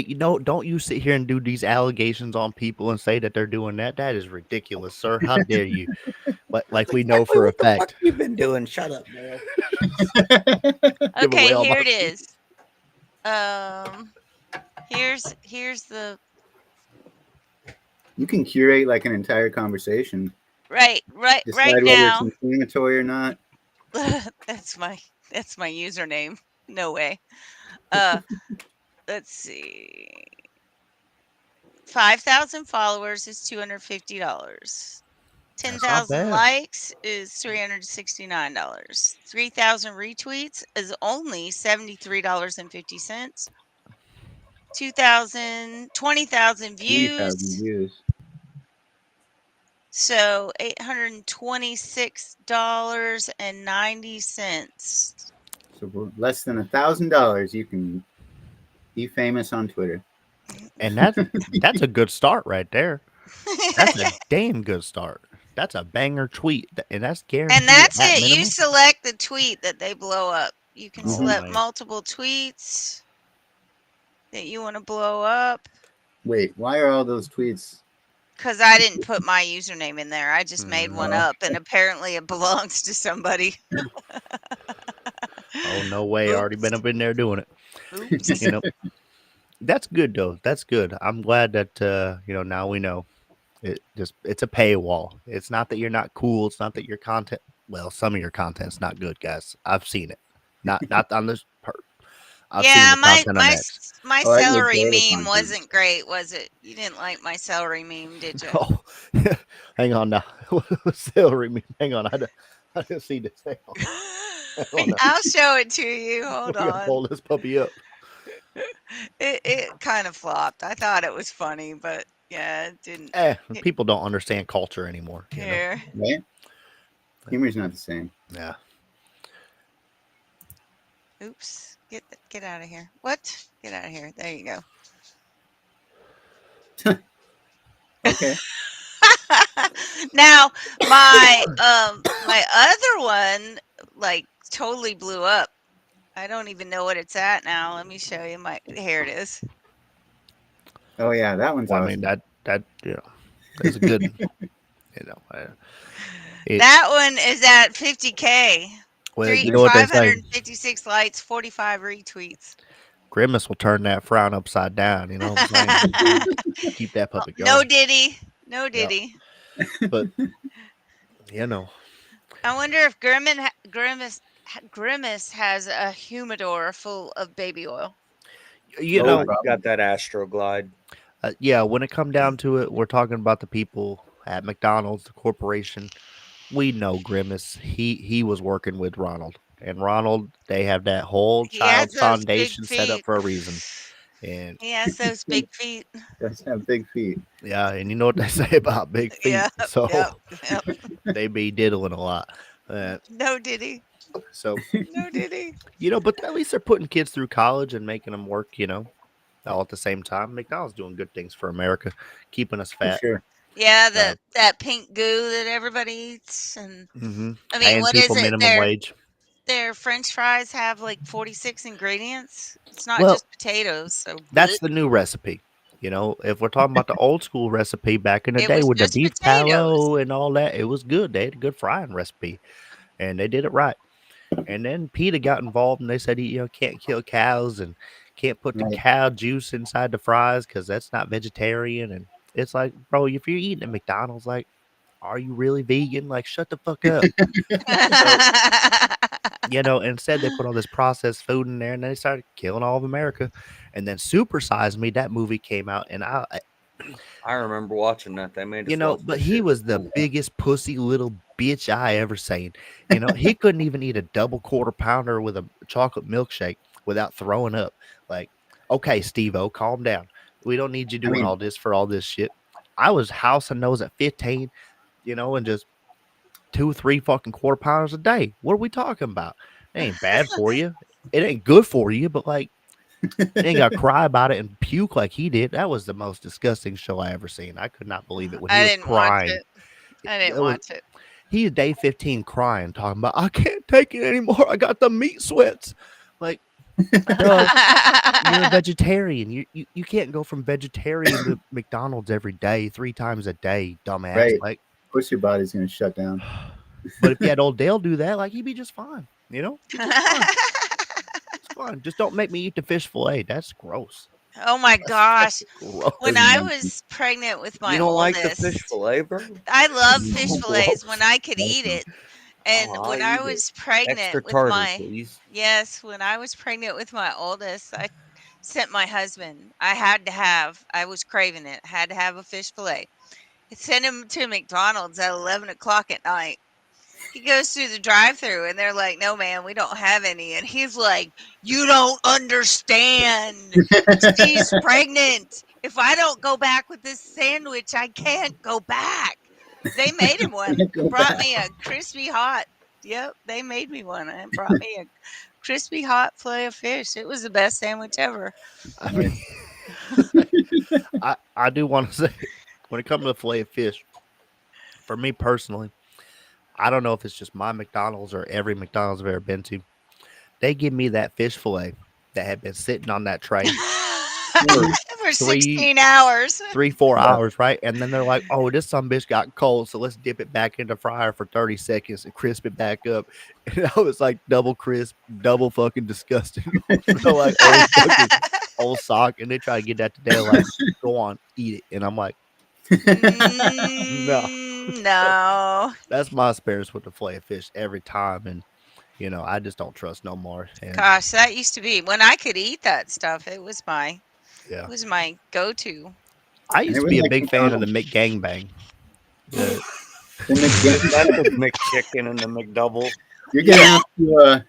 Don't you sit here and do these allegations on people and say that they're doing that. That is ridiculous, sir. How dare you? But like we know Exactly for a what the fuck fact. you been doing? Shut up, Dale. Give away Okay, all here my it is. Here's the You can curate like an entire conversation, right decide whether it's now. inflammatory or not. that's my username. No way. Uh let's see. 5,000 followers is $250. That's not 10,000 bad. likes is $369. 3,000 retweets is only $73.50. 20,000 20,000 views, views. so $826.90. So for less than $1,000, you can be famous on Twitter. And that's a good start right there. That's a damn good start. That's a banger tweet, and that's And guaranteed that's at it. You minimum. select the tweet that they blow up. You can Oh select man, multiple tweets that you want to blow up. Wait, why are all those tweets? Because I didn't put my username in there. I just made one Mhm. up, and apparently it belongs to somebody. Oh no way! Already been Oops. up in there doing it. Oops. You know, that's good though. That's good. I'm glad that now we know it's a paywall. It's not that you're not cool. It's not that your content. Well, some of your content's not good, guys. I've seen it. Not on this part. I've seen Yeah, the content on X. my Oh, I enjoy celery the meme content. wasn't great, was it? You didn't like my celery meme, did you? Oh, hang on now. Celery me. Hang on. I didn't see this. Hang on now. I'll show it to you. Hold We gotta on. pull this puppy up. It kind of flopped. I thought it was funny, but yeah, it didn't. People don't understand culture anymore. Here. Right? Humor's not the same. Yeah. Oops. Get out of here. What? Get out of here. There you go. Okay. Now, my other one like totally blew up. I don't even know what it's at now. Let me show you my here it is. Oh yeah, that one's Well, I mean awesome. that that's a good it. That one is at 50K. Well, Three you know what they say. 556 likes, 45 retweets. Grimace will turn that frown upside down. You know what I'm saying? Keep that puppet No going. Diddy. No Yep. Diddy. But you know, I wonder if Grimace has a humidor full of baby oil. you Oh, Nah, know, you got probably. that Astroglide. yeah. When it come down to it, we're talking about the people at McDonald's, the corporation. We know Grimace. He was working with Ronald, and Ronald. They have that whole He has child's those big foundation set up feet. for a reason. And He has those big feet. Does have big feet. yeah, and you know what they say about big feet. Yep, So yep, yep. they be diddling a lot. Uh, No Diddy. so No Diddy. but at least they're putting kids through college and making them work. All at the same time. McDonald's doing good things for America, keeping us For fat. sure. Yeah, Uh, that pink goo that everybody eats, and I mean, Paying what is people it? minimum wage. Their French fries have like 46 ingredients. It's not Well, just potatoes. So bleh. that's the new recipe. If we're talking about the old school recipe back in the It day was with the just beef potatoes. tallow and all that, it was good. They had a good frying recipe, and they did it right. And then PETA got involved, and they said can't kill cows and can't put the Right. cow juice inside the fries because that's not vegetarian. And it's like, bro, if you're eating at McDonald's, like, are you really vegan? Like, shut the fuck up. So instead they put all this processed food in there, and they started killing all of America. And then Super Size Me, that movie came out, and I remember watching that. They made us watch but that he shit. was the biggest pussy little bitch I ever seen. He couldn't even eat a double quarter pounder with a chocolate milkshake without throwing up. Like, okay, Steve-O, calm down. We don't need you I doing mean, all this for all this shit. I was housing those at 15, and just 2, 3 fucking quarter pounders a day. What are we talking about? It ain't bad for you. It ain't good for you, but like, you ain't got to cry about it and puke like he did. That was the most disgusting show I ever seen. I could not believe it when he I was didn't watch crying. it. I didn't That was watch it. He day 15 crying, talking about I can't take it anymore. I got the meat sweats. Like, duh, you're a vegetarian. You can't go from vegetarian to McDonald's every day, 3 times a day, dumbass. right. Like, Of course, your body's gonna shut down. but if you had old Dale do that, like he'd be just fine. He'd just fine. It's fine. Just don't make me eat the fish fillet. That's gross. Oh my That's gosh. gross. When Doesn't I make sense. was pregnant with You my don't like the fish oldest, fillet, bro? I love No, fish fillets when gross. I could eat Awesome. it. And Oh, I'll when I eat it. was Extra pregnant with tartar, my please. yes, when I was pregnant with my oldest, I sent my husband. I was craving it. Had to have a fish fillet. I sent him to McDonald's at 11 o'clock at night. He goes through the drive-through and they're like, "No, man, we don't have any." And he's like, "You don't understand. She's pregnant. If I don't go back with this sandwich, I can't go back." They made him one. Go Brought back. me a crispy hot. Yep, they made me one and brought me a crispy hot fillet of fish. It was the best sandwich ever. I mean, Nice. I do want to say, when it comes to the fillet of fish, for me personally, I don't know if it's just my McDonald's or every McDonald's I've ever been to. They give me that fish fillet that had been sitting on that tray for Mhm. For three, 16 hours. 4 hours, right? And then they're like, "Oh, this some bitch got cold, so let's dip it back in the fryer for 30 seconds and crisp it back up." And I was like, double crisp, double fucking disgusting. Feel like old sock, and they try to get that today. Like, go on, eat it, and I'm like, no. So No. that's my experience with the fillet of fish every time, and I just don't trust no more. And Gosh, that used to be when I could eat that stuff. It yeah, was my go-to. I And used it to was be a like big fan of the McDonald's. McGangbang. The The McGinn- Not the McChicken and the McDouble. You're gonna have to.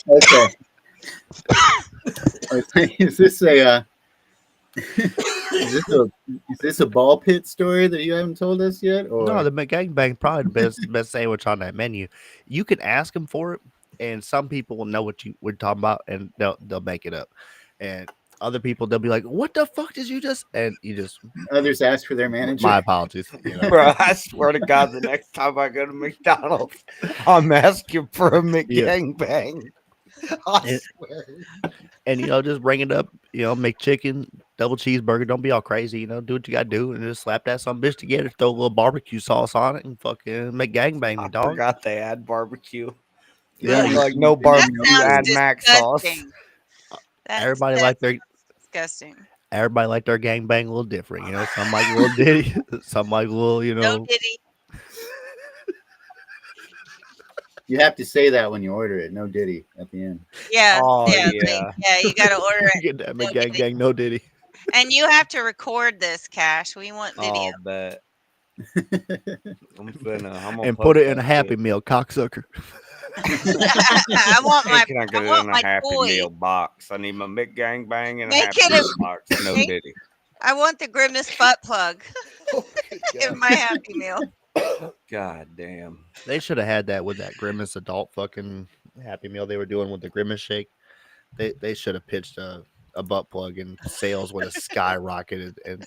Okay. Is this a? Is this a ball pit story that you haven't told us yet, No, or the McGangbang probably the best sandwich on that menu. You can ask them for it, and some people will know what we're talking about, and they'll make it up. And Other people, they'll be like, "What the fuck did you just?" And you just, Others ask for their manager. my apologies. You know, Bro, I swear to God, the next time I go to McDonald's, I'm asking for a Yeah. McGangbang. I And, swear. and you know, just bring it up. You know, make chicken, double cheeseburger. Don't be all crazy. You know, do what you gotta do, and just slap that some bitch together. Throw a little barbecue sauce on it, and fucking make gangbang I me, dog. forgot they add barbecue. Yeah, There's you like see no the That barbecue, sounds add mac sauce. disgusting. Everybody like That's their disgusting. everybody like their gangbang a little different. You know, some like a little Diddy, some like a little, you No know. Diddy. You have to say that when you order it. No Diddy at the end. Yeah, Oh yeah, yeah. you got to order it. Get that No McGang Diddy. gang, no Diddy, And you have to record this, Cash. We want video. Oh, bet. I'm gonna and put post it in that a Happy shit. Meal, cocksucker. I want Hey, can I get it in a my Happy toy. Meal box? I need my McGangbang in a Make Happy it a- Meal box. No make- Diddy. I want the grimace butt plug in my Happy Meal. God damn. They should have had that with that Grimace adult fucking Happy Meal they were doing with the Grimace shake. They should have pitched a butt plug and sales would have skyrocketed. And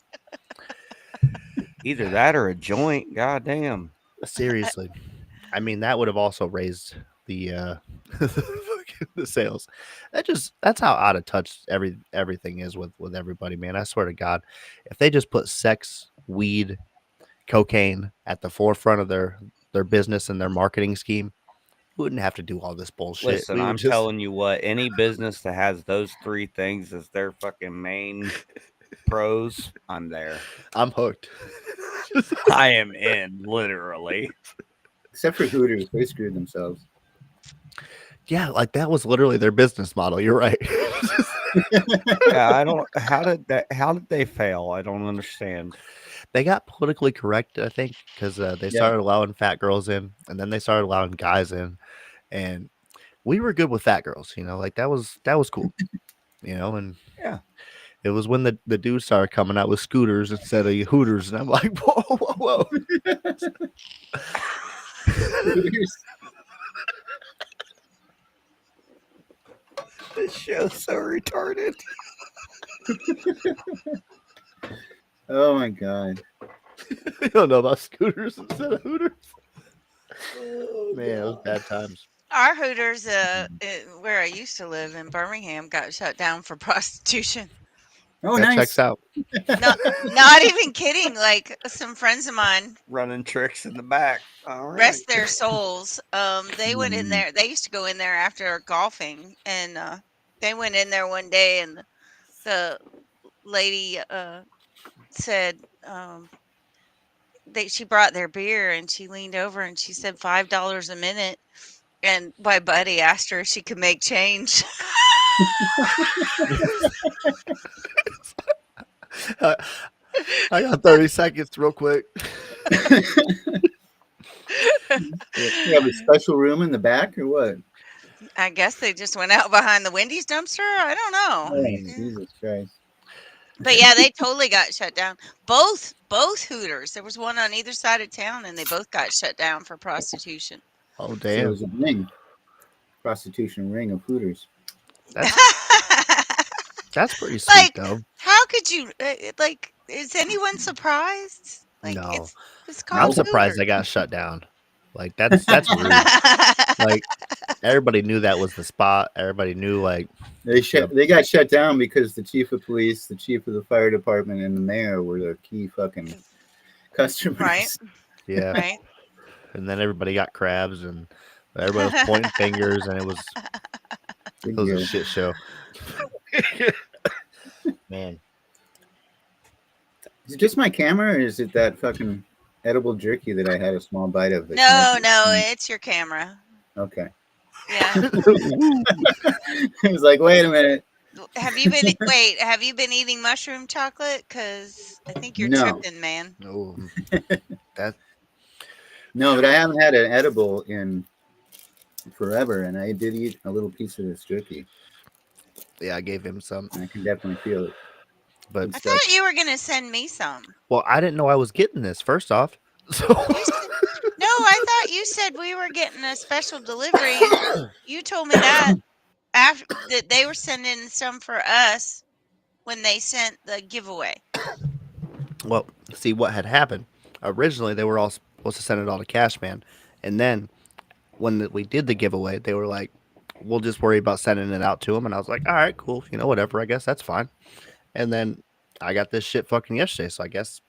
Either that or a joint. God damn. seriously, I mean that would have also raised the the sales. That's how out of touch everything is with everybody, man. I swear to God, if they just put sex, weed, cocaine at the forefront of their business and their marketing scheme, we wouldn't have to do all this bullshit. Listen, We would I'm just telling you what, any business that has those three things as their fucking main pros, I'm there. I'm hooked. I am in, literally. Except for Hooters, they screwed themselves. Yeah, like that was literally their business model. You're right. Yeah, I don't. How did they fail? I don't understand. They got politically correct, I think, because they started allowing fat girls in, and then they started allowing guys in, and we were good with fat girls. You know, like that was cool. You know, and Yeah. it was when the dudes started coming out with scooters instead of Hooters, and I'm like, whoa, whoa, whoa. Hooters. This show's so retarded. Oh my god. You don't know about scooters instead of Hooters. Man, it was bad times. Our Hooters, where I used to live in Birmingham, got shut down for prostitution. Oh, That nice. checks out. Not even kidding. Like some friends of mine, Running tricks in the back. All right. rest their souls. They went in there. They used to go in there after golfing, and they went in there one day, and the lady said she brought their beer, and she leaned over and she said $5 a minute. And my buddy asked her if she could make change. I got 30 seconds real quick. You have a special room in the back or what? I guess they just went out behind the Wendy's dumpster. I don't know. Oh, mean- Jesus Christ. But yeah, they totally got shut down. Both Hooters. There was one on either side of town, and they both got shut down for prostitution. Oh, So it damn. was a ring. Prostitution ring of Hooters. That's pretty sweet, Like, though. how could you like? Is anyone surprised? Like, No. it's I'm called surprised they Hooters. got shut down. Like, that's rude. Like, everybody knew that was the spot. Everybody knew, like, They got shut down because the chief of police, the chief of the fire department, and the mayor were the key fucking customers. Right. yeah. Right. And then everybody got crabs, and everybody was pointing fingers, and it was Big a deal. shit show. Man. Is it just my camera, or is it that fucking edible jerky that I had a small bite of? that No, connected? no, it's your camera. Okay. Yeah. It was like, wait a minute. Have you been eating mushroom chocolate? Because I think you're No. tripping, man. Oh, that No, but I haven't had an edible in forever, and I did eat a little piece of this jerky. yeah, I gave him some, And I can definitely feel it. but I thought you were gonna send me some. well, I didn't know I was getting this. First off, so No, I thought you said we were getting a special delivery. You told me that after that they were sending some for us. when they sent the giveaway? Well, see what had happened. Originally, they were all supposed to send it all to Cashman, and then when we did the giveaway, they were like, "We'll just worry about sending it out to them." And I was like, "All right, cool. Whatever. I guess that's fine." And then I got this shit fucking yesterday, so I guess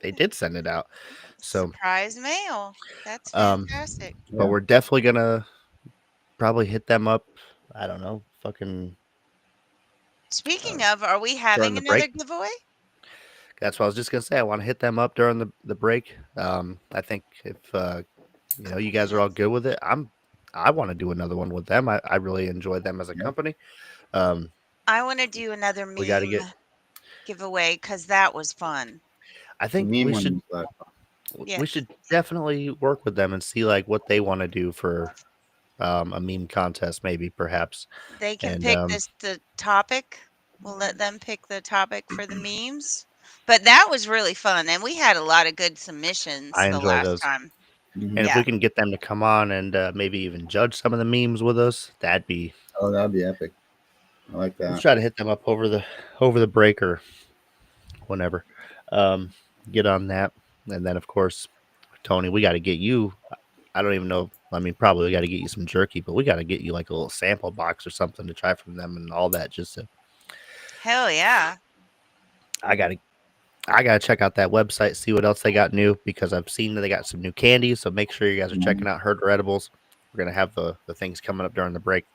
they did send it out. So, Surprise mail. That's um, fantastic. but we're definitely gonna probably hit them up. I don't know, fucking Speaking of, are we during having the another break. giveaway? That's what I was just gonna say. I want to hit them up during the break. I think if you guys are all good with it, I want to do another one with them. I really enjoy them as a company. I want to do another We got to meme get. giveaway because that was fun. I The think meme we one should was a lot of fun. we Yes. should definitely work with them and see like what they want to do for a meme contest, maybe perhaps. They can And pick the topic. We'll let them pick the topic for the memes. But that was really fun, and we had a lot of good submissions I the enjoy last those. time. Mhm. And if Yeah. we can get them to come on and maybe even judge some of the memes with us, that'd be. Oh, that'd be epic. I like We'll that. try to hit them up over the break or whenever. Get on that, and then of course, Tony, we got to get you. I don't even know. I mean, probably we got to get you some jerky, but we got to get you like a little sample box or something to try from them and all that. Just to, Hell yeah. I gotta check out that website, see what else they got new because I've seen that they got some new candies. So make sure you guys are checking out Herder Edibles. We're gonna have the things coming up during the break.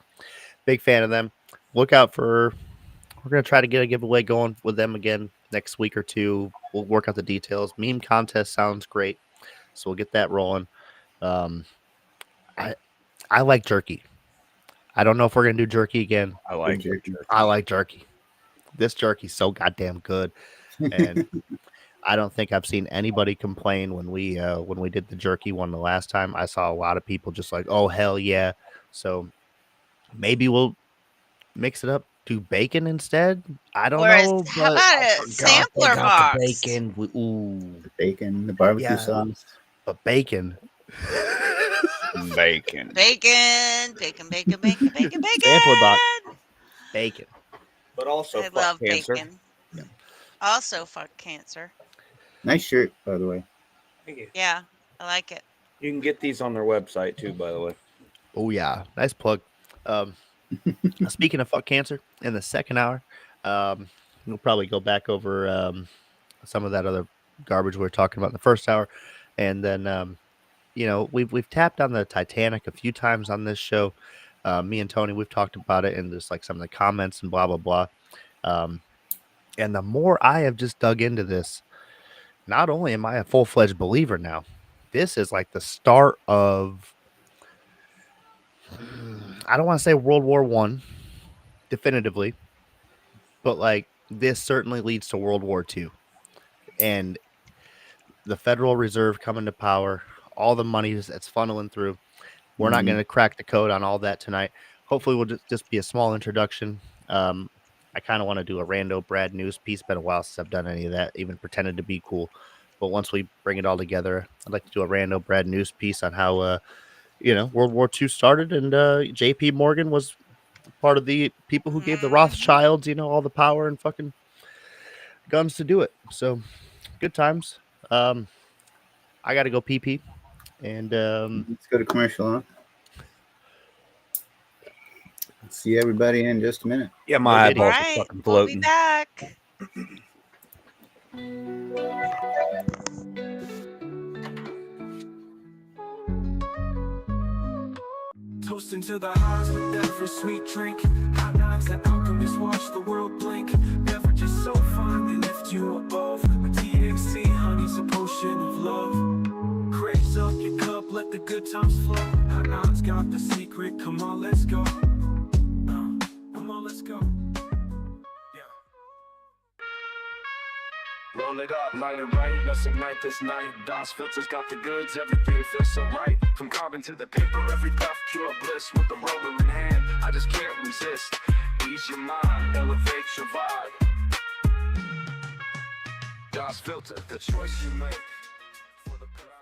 Big fan of them. Look out for. We're gonna try to get a giveaway going with them again next week or two. We'll work out the details. Meme contest sounds great, so we'll get that rolling. I like jerky. I don't know if we're gonna do jerky again. I like Good jerky. I like jerky. This jerky's so goddamn good, and I don't think I've seen anybody complain when we did the jerky one the last time. I saw a lot of people just like, "Oh hell yeah!" So maybe we'll mix it up, do bacon instead. I don't know, How but about I a forgot they sampler got box? the bacon. Ooh, The bacon, the barbecue Yeah. sauce. but bacon. Bacon. Bacon, bacon, bacon, bacon, bacon, bacon. Sampler box. Bacon. But also I fuck love cancer. bacon. Also, fuck cancer. Nice shirt, by the way. Thank you. Yeah, I like it. You can get these on their website too, by the way. Oh yeah, nice plug. Speaking of fuck cancer, in the second hour, we'll probably go back over some of that other garbage we were talking about in the first hour, and then we've tapped on the Titanic a few times on this show. Me and Tony, we've talked about it in just like some of the comments and blah blah blah. And the more I have just dug into this, not only am I a full-fledged believer now, this is like the start of I don't want to say World War I definitively, but like this certainly leads to World War II. And the Federal Reserve coming to power, all the money that's funneling through. We're not going to crack the code on all that tonight. Hopefully, we'll just be a small introduction. I kind of want to do a rando Brad news piece. Been a while since I've done any of that, even pretended to be cool. But once we bring it all together, I'd like to do a rando Brad news piece on how World War II started, and J.P. Morgan was part of the people who gave the Rothschilds, all the power and fucking guns to do it. So, good times. I got to go pee, and Let's go to commercial, huh? See everybody in just a minute. Yeah, my Diddy. All eyeballs are right, fucking we'll be floating. back. Toasting to the highs with every sweet drink. Hot knives that alchemists watch the world blink. Beverages so fine they lift you above. With THC, honey's a potion of love. Raise up your cup, let the good times flow. Hot knives got the secret, come on, let's go. Come on, let's go. Roll it up, light it right, let's ignite this night. DOS filters got the goods, everything feels so right. From carbon to the paper, every puff pure bliss. With the roller in hand, I just can't resist. Ease your mind, elevate your vibe. DOS filter, the choice you make. For the pride.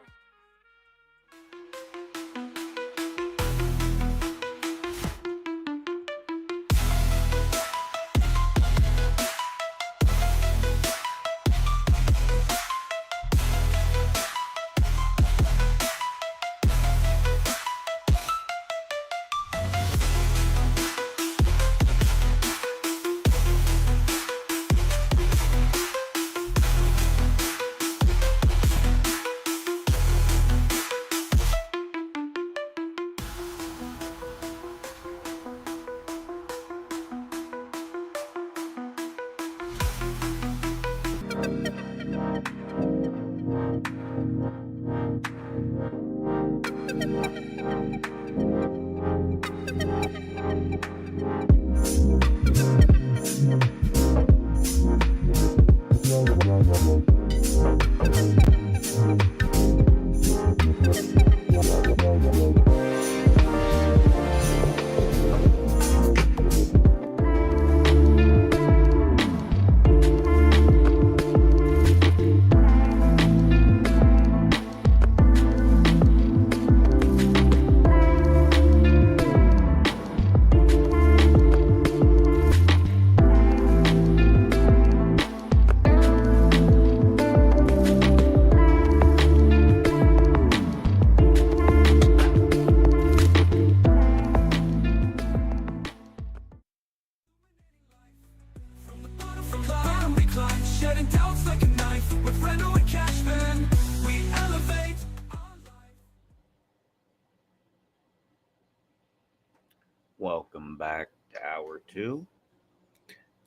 Welcome back to hour 2.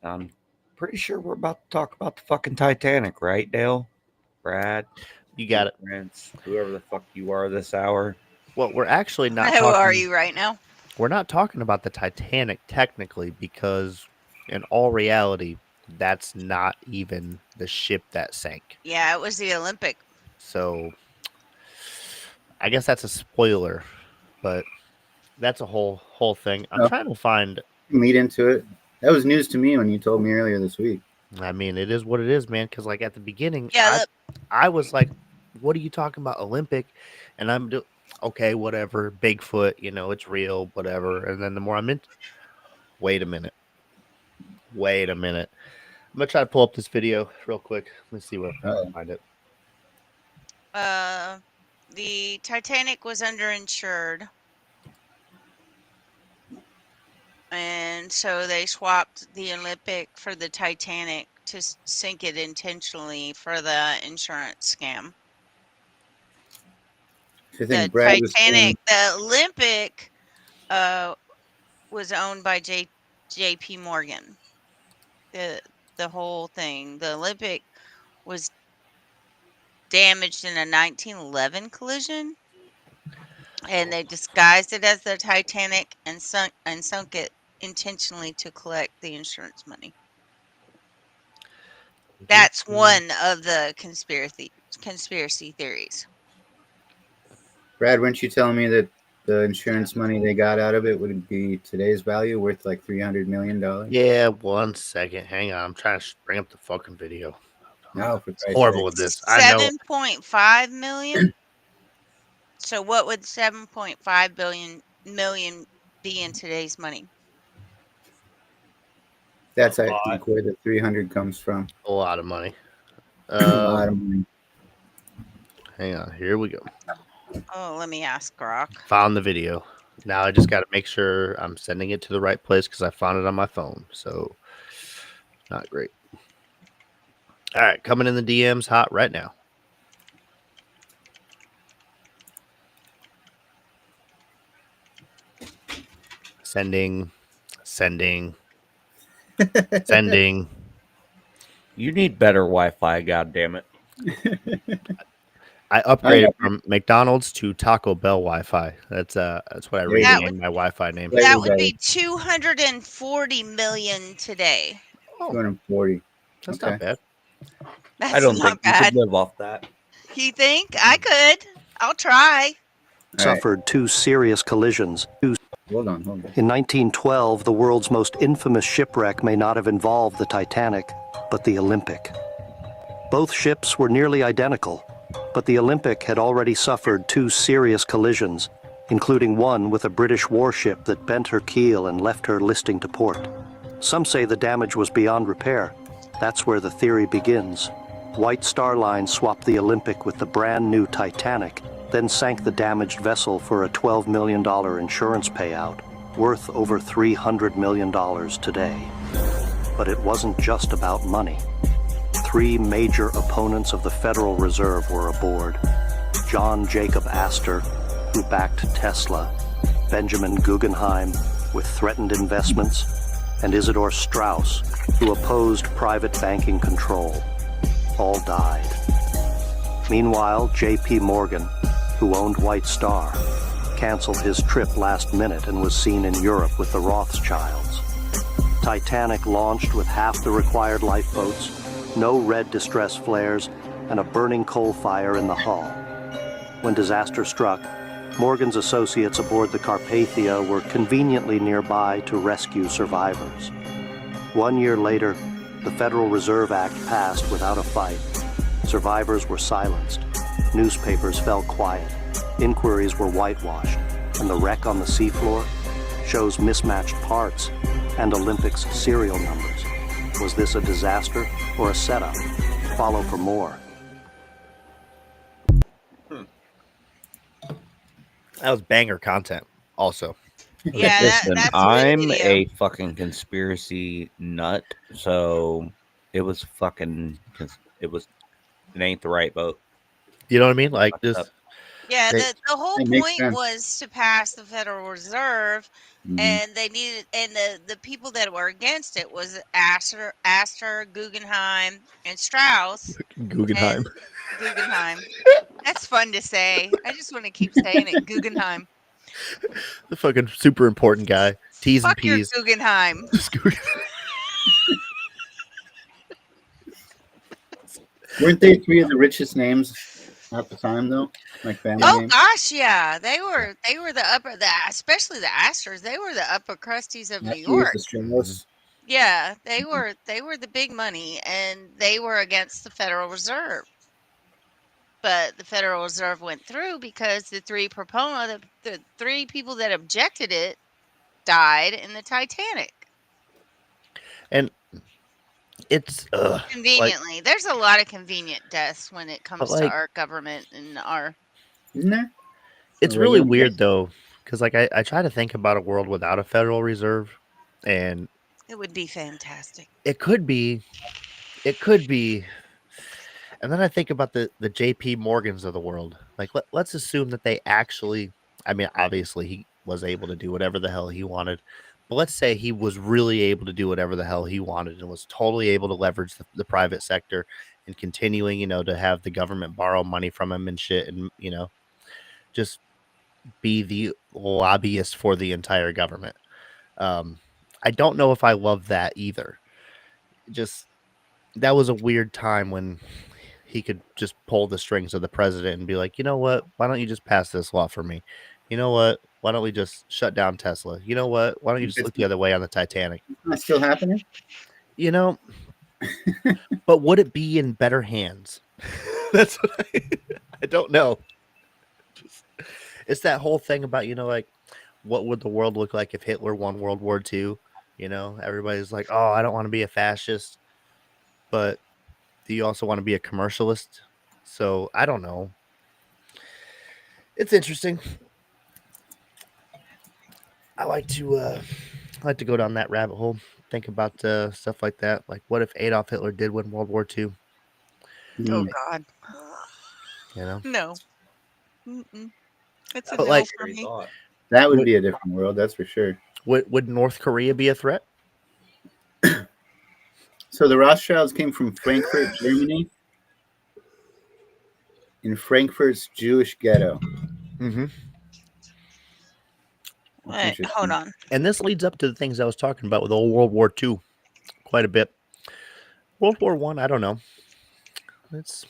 I'm pretty sure we're about to talk about the fucking Titanic, right, Dale? Brad? You got it. Prince, whoever the fuck you are this hour. Well, we're actually not Who are talking. you right now? We're not talking about the Titanic technically, because in all reality, that's not even the ship that sank. Yeah, it was the Olympic. So I guess that's a spoiler, but that's a whole thing. I'm trying to find. Lead into it. That was news to me when you told me earlier this week. I mean, it is what it is, man. Because like at the beginning, Yeah, I was like, "What are you talking about, Olympic?" And I'm okay, whatever. Bigfoot, it's real, whatever. And then the more I'm in, wait a minute. I'm gonna try to pull up this video real quick. Let's see where I can find it. the Titanic was underinsured. And so they swapped the Olympic for the Titanic to sink it intentionally for the insurance scam. I think The Titanic, the Olympic was owned by J.P. Morgan. The whole thing. The Olympic was damaged in a 1911 collision, and they disguised it as the Titanic and sunk it intentionally to collect the insurance money. That's one of the conspiracy theories. Brad, weren't you telling me that the insurance money they got out of it would be today's value, worth like $300 million? Yeah, 1 second. Hang on. I'm trying to bring up the fucking video. No, it's horrible with this. I know. 7.5 million. So what would 7.5 million be in today's money? That's, I think, where the 300 comes from. A lot of money. A lot of money. Hang on. Here we go. Oh, let me ask Grok. Found the video. Now I just got to make sure I'm sending it to the right place because I found it on my phone. So, not great. All right. Coming in the DMs hot right now. Sending. You need better Wi-Fi, goddammit. I upgraded from McDonald's to Taco Bell Wi-Fi. That's what I renamed my Wi-Fi name. That would be 240 million today. 240. That's not bad. That's I don't not think you bad. could live off that. You think? I could. I'll try. Suffered 2 serious collisions. Hold on. In 1912, the world's most infamous shipwreck may not have involved the Titanic, but the Olympic. Both ships were nearly identical, but the Olympic had already suffered 2 serious collisions, including one with a British warship that bent her keel and left her listing to port. Some say the damage was beyond repair. That's where the theory begins. White Star Line swapped the Olympic with the brand new Titanic, then sank the damaged vessel for a $12 million insurance payout, worth over $300 million today. But it wasn't just about money. 3 major opponents of the Federal Reserve were aboard. John Jacob Astor, who backed Tesla, Benjamin Guggenheim, with threatened investments, and Isidor Straus, who opposed private banking control. all died. Meanwhile, J.P. Morgan, who owned White Star, canceled his trip last minute and was seen in Europe with the Rothschilds. Titanic launched with half the required lifeboats, no red distress flares, and a burning coal fire in the hull. When disaster struck, Morgan's associates aboard the Carpathia were conveniently nearby to rescue survivors. 1 year later, the Federal Reserve Act passed without a fight. Survivors were silenced. Newspapers fell quiet. Inquiries were whitewashed. And the wreck on the seafloor shows mismatched parts and Olympics serial numbers. Was this a disaster or a setup? Follow for more. That was banger content, also. Yeah, Listen, that's a good I'm video. a fucking conspiracy nut, so it was fucking. It ain't the right vote. You know what I mean? Like, Fucked just up. Yeah, they, the whole It makes point sense. was to pass the Federal Reserve, and they needed, and the people that were against it was Astor, Guggenheim, and Strauss, Guggenheim, and Guggenheim. That's fun to say. I just want to keep saying it, Guggenheim. the fucking super important guy. T's and Fuck your P's. Guggenheim. Weren't they three of the richest names at the time, though? Like family Oh names? gosh, yeah, they were especially the Astors. They were the upper crusties of New He was York. the Strauss. Yeah, they were the big money, and they were against the Federal Reserve. But the Federal Reserve went through because the three people that objected it died in the Titanic. And it's like, Conveniently, there's a lot of convenient deaths when it but comes to like, our government and our. Isn't there? it's A really regular weird death? though, because like I try to think about a world without a Federal Reserve, and It would be fantastic. it could be, it could be. And then I think about the J.P. Morgans of the world. Like, let's assume that they actually. I mean, obviously he was able to do whatever the hell he wanted, but let's say he was really able to do whatever the hell he wanted and was totally able to leverage the private sector and continuing, to have the government borrow money from him and shit, and just be the lobbyist for the entire government. I don't know if I love that either. Just that was a weird time when he could just pull the strings of the president and be like, you know what? Why don't you just pass this law for me? You know what? Why don't we just shut down Tesla? You know what? Why don't you just look the other way on the Titanic? That's still happening? You know, but would it be in better hands? That's what I don't know. It's that whole thing about, like, what would the world look like if Hitler won World War II? Everybody's like, oh, I don't want to be a fascist, but do you also want to be a commercialist? So I don't know. It's interesting. I like to go down that rabbit hole, think about stuff like that. Like, what if Adolf Hitler did win World War II? Oh Mm. God, no. Mm-mm. It's a But no like, for me. That would would, be a different world, that's for sure. would North Korea be a threat? So the Rothschilds came from Frankfurt, Germany, in Frankfurt's Jewish ghetto. Mm-hmm. Wait, hold on. And this leads up to the things I was talking about with old World War II quite a bit. World War One, I don't know. It's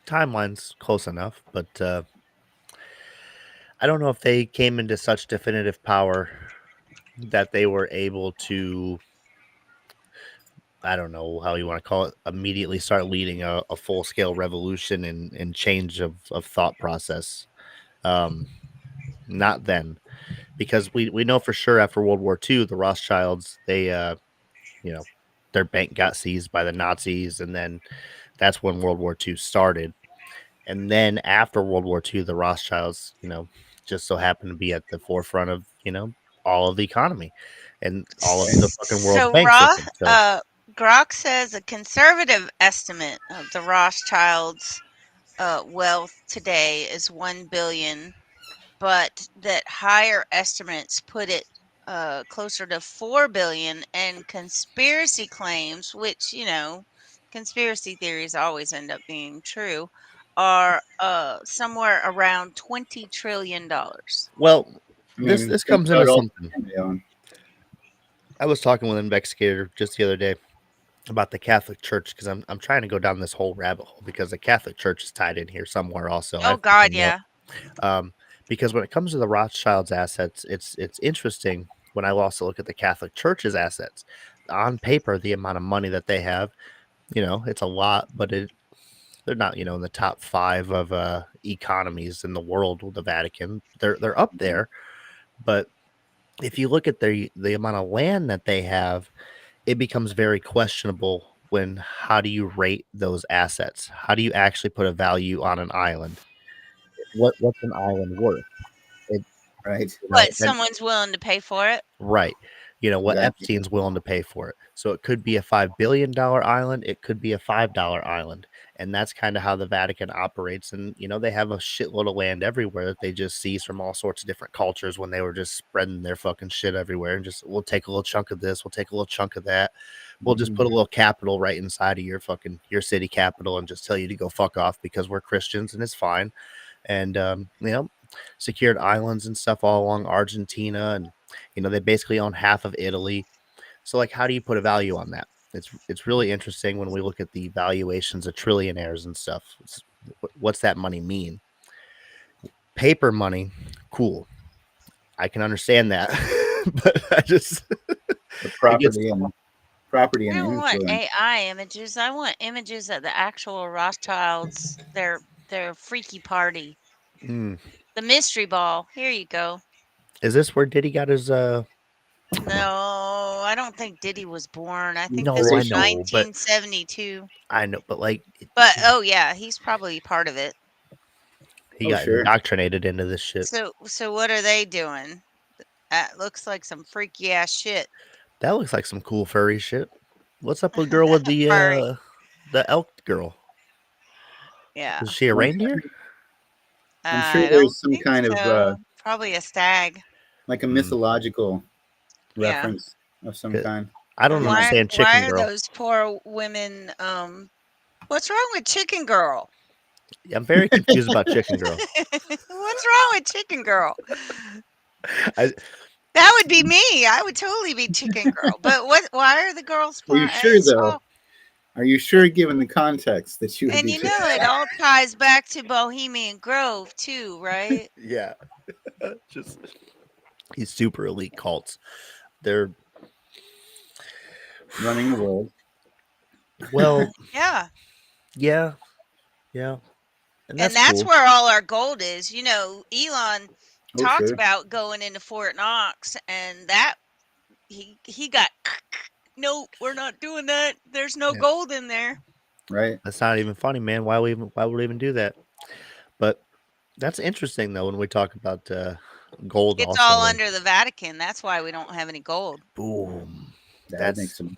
timeline's close enough, but I don't know if they came into such definitive power that they were able to, I don't know how you want to call it, immediately start leading a full scale revolution and change of thought process. Not then, because we know for sure after World War II, the Rothschilds, they, their bank got seized by the Nazis, and then that's when World War II started. And then after World War II, the Rothschilds, just so happened to be at the forefront of, all of the economy and all of the fucking world's So bank system. So Grok says a conservative estimate of the Rothschilds' wealth today is 1 billion, but that higher estimates put it closer to 4 billion, and conspiracy claims, which conspiracy theories always end up being true, are somewhere around $20 trillion. Well, I this mean, this think comes about into all something. the land they own. I was talking with an investigator just the other day about the Catholic Church because I'm trying to go down this whole rabbit hole because the Catholic Church is tied in here somewhere also. Oh I've God, looked it up. yeah. Because when it comes to the Rothschilds' assets, it's interesting when I also look at the Catholic Church's assets. On paper, the amount of money that they have, it's a lot, but they're not, in the top five of economies in the world with the Vatican. They're up there, but if you look at the amount of land that they have, it becomes very questionable when how do you rate those assets? How do you actually put a value on an island? What's an island worth? It, Right. But and someone's willing to pay for it. right. What Exactly. Epstein's willing to pay for it. So it could be a $5 billion island, it could be a $5 island. And that's kind of how the Vatican operates. And, they have a shitload of land everywhere that they just seize from all sorts of different cultures when they were just spreading their fucking shit everywhere and just, we'll take a little chunk of this, we'll take a little chunk of that. We'll just put a little capital right inside of your city capital and just tell you to go fuck off because we're Christians and it's fine. And, secured islands and stuff all along Argentina and they basically own half of Italy. So like how do you put a value on that? It's really interesting when we look at the valuations of trillionaires and stuff. What's that money mean? Paper money, cool. I can understand that. But I just The it gets property I and don't want influence. AI images. I want images of the actual Rothschilds, their freaky party. mm. The mystery ball. Here you go. Is this where Diddy got his No, I don't think Diddy was born. I think this no, I was Inspiration. know, but 1972. I know, but like But oh yeah, he's probably part of it. he Oh, got sure. indoctrinated into this shit. So what are they doing? That looks like some freaky ass shit. That looks like some cool furry shit. What's up with the girl with Furry. the elk girl? Yeah. Is she a Well, reindeer? I'm sure I don't there's some think kind of so. Probably a stag. like a Mm. mythological Yeah. reference of some 'Cause kind. I don't They might. understand Why Chicken are Girl. those poor women what's wrong with Chicken Girl? I'm very confused about Chicken Girl. What's wrong with Chicken Girl? I That would be me. I would totally be Chicken Girl. But why are the girls Are you blind? sure though? Are you sure, given the context, that you would And be? it all ties back to Bohemian Grove too, right? yeah, just these super elite cults. They're Running the world. well, Yeah. yeah, yeah, and And that's that's cool. where all our gold is. Elon Oh, talked sure. about going into Fort Knox, and that he got no, we're not doing that. There's no Yeah. gold in there. Right. That's not even funny, man. Why would we even do that? But that's interesting though when we talk about gold. It's Also, all under the Vatican. That's why we don't have any gold. boom. That would make That's some.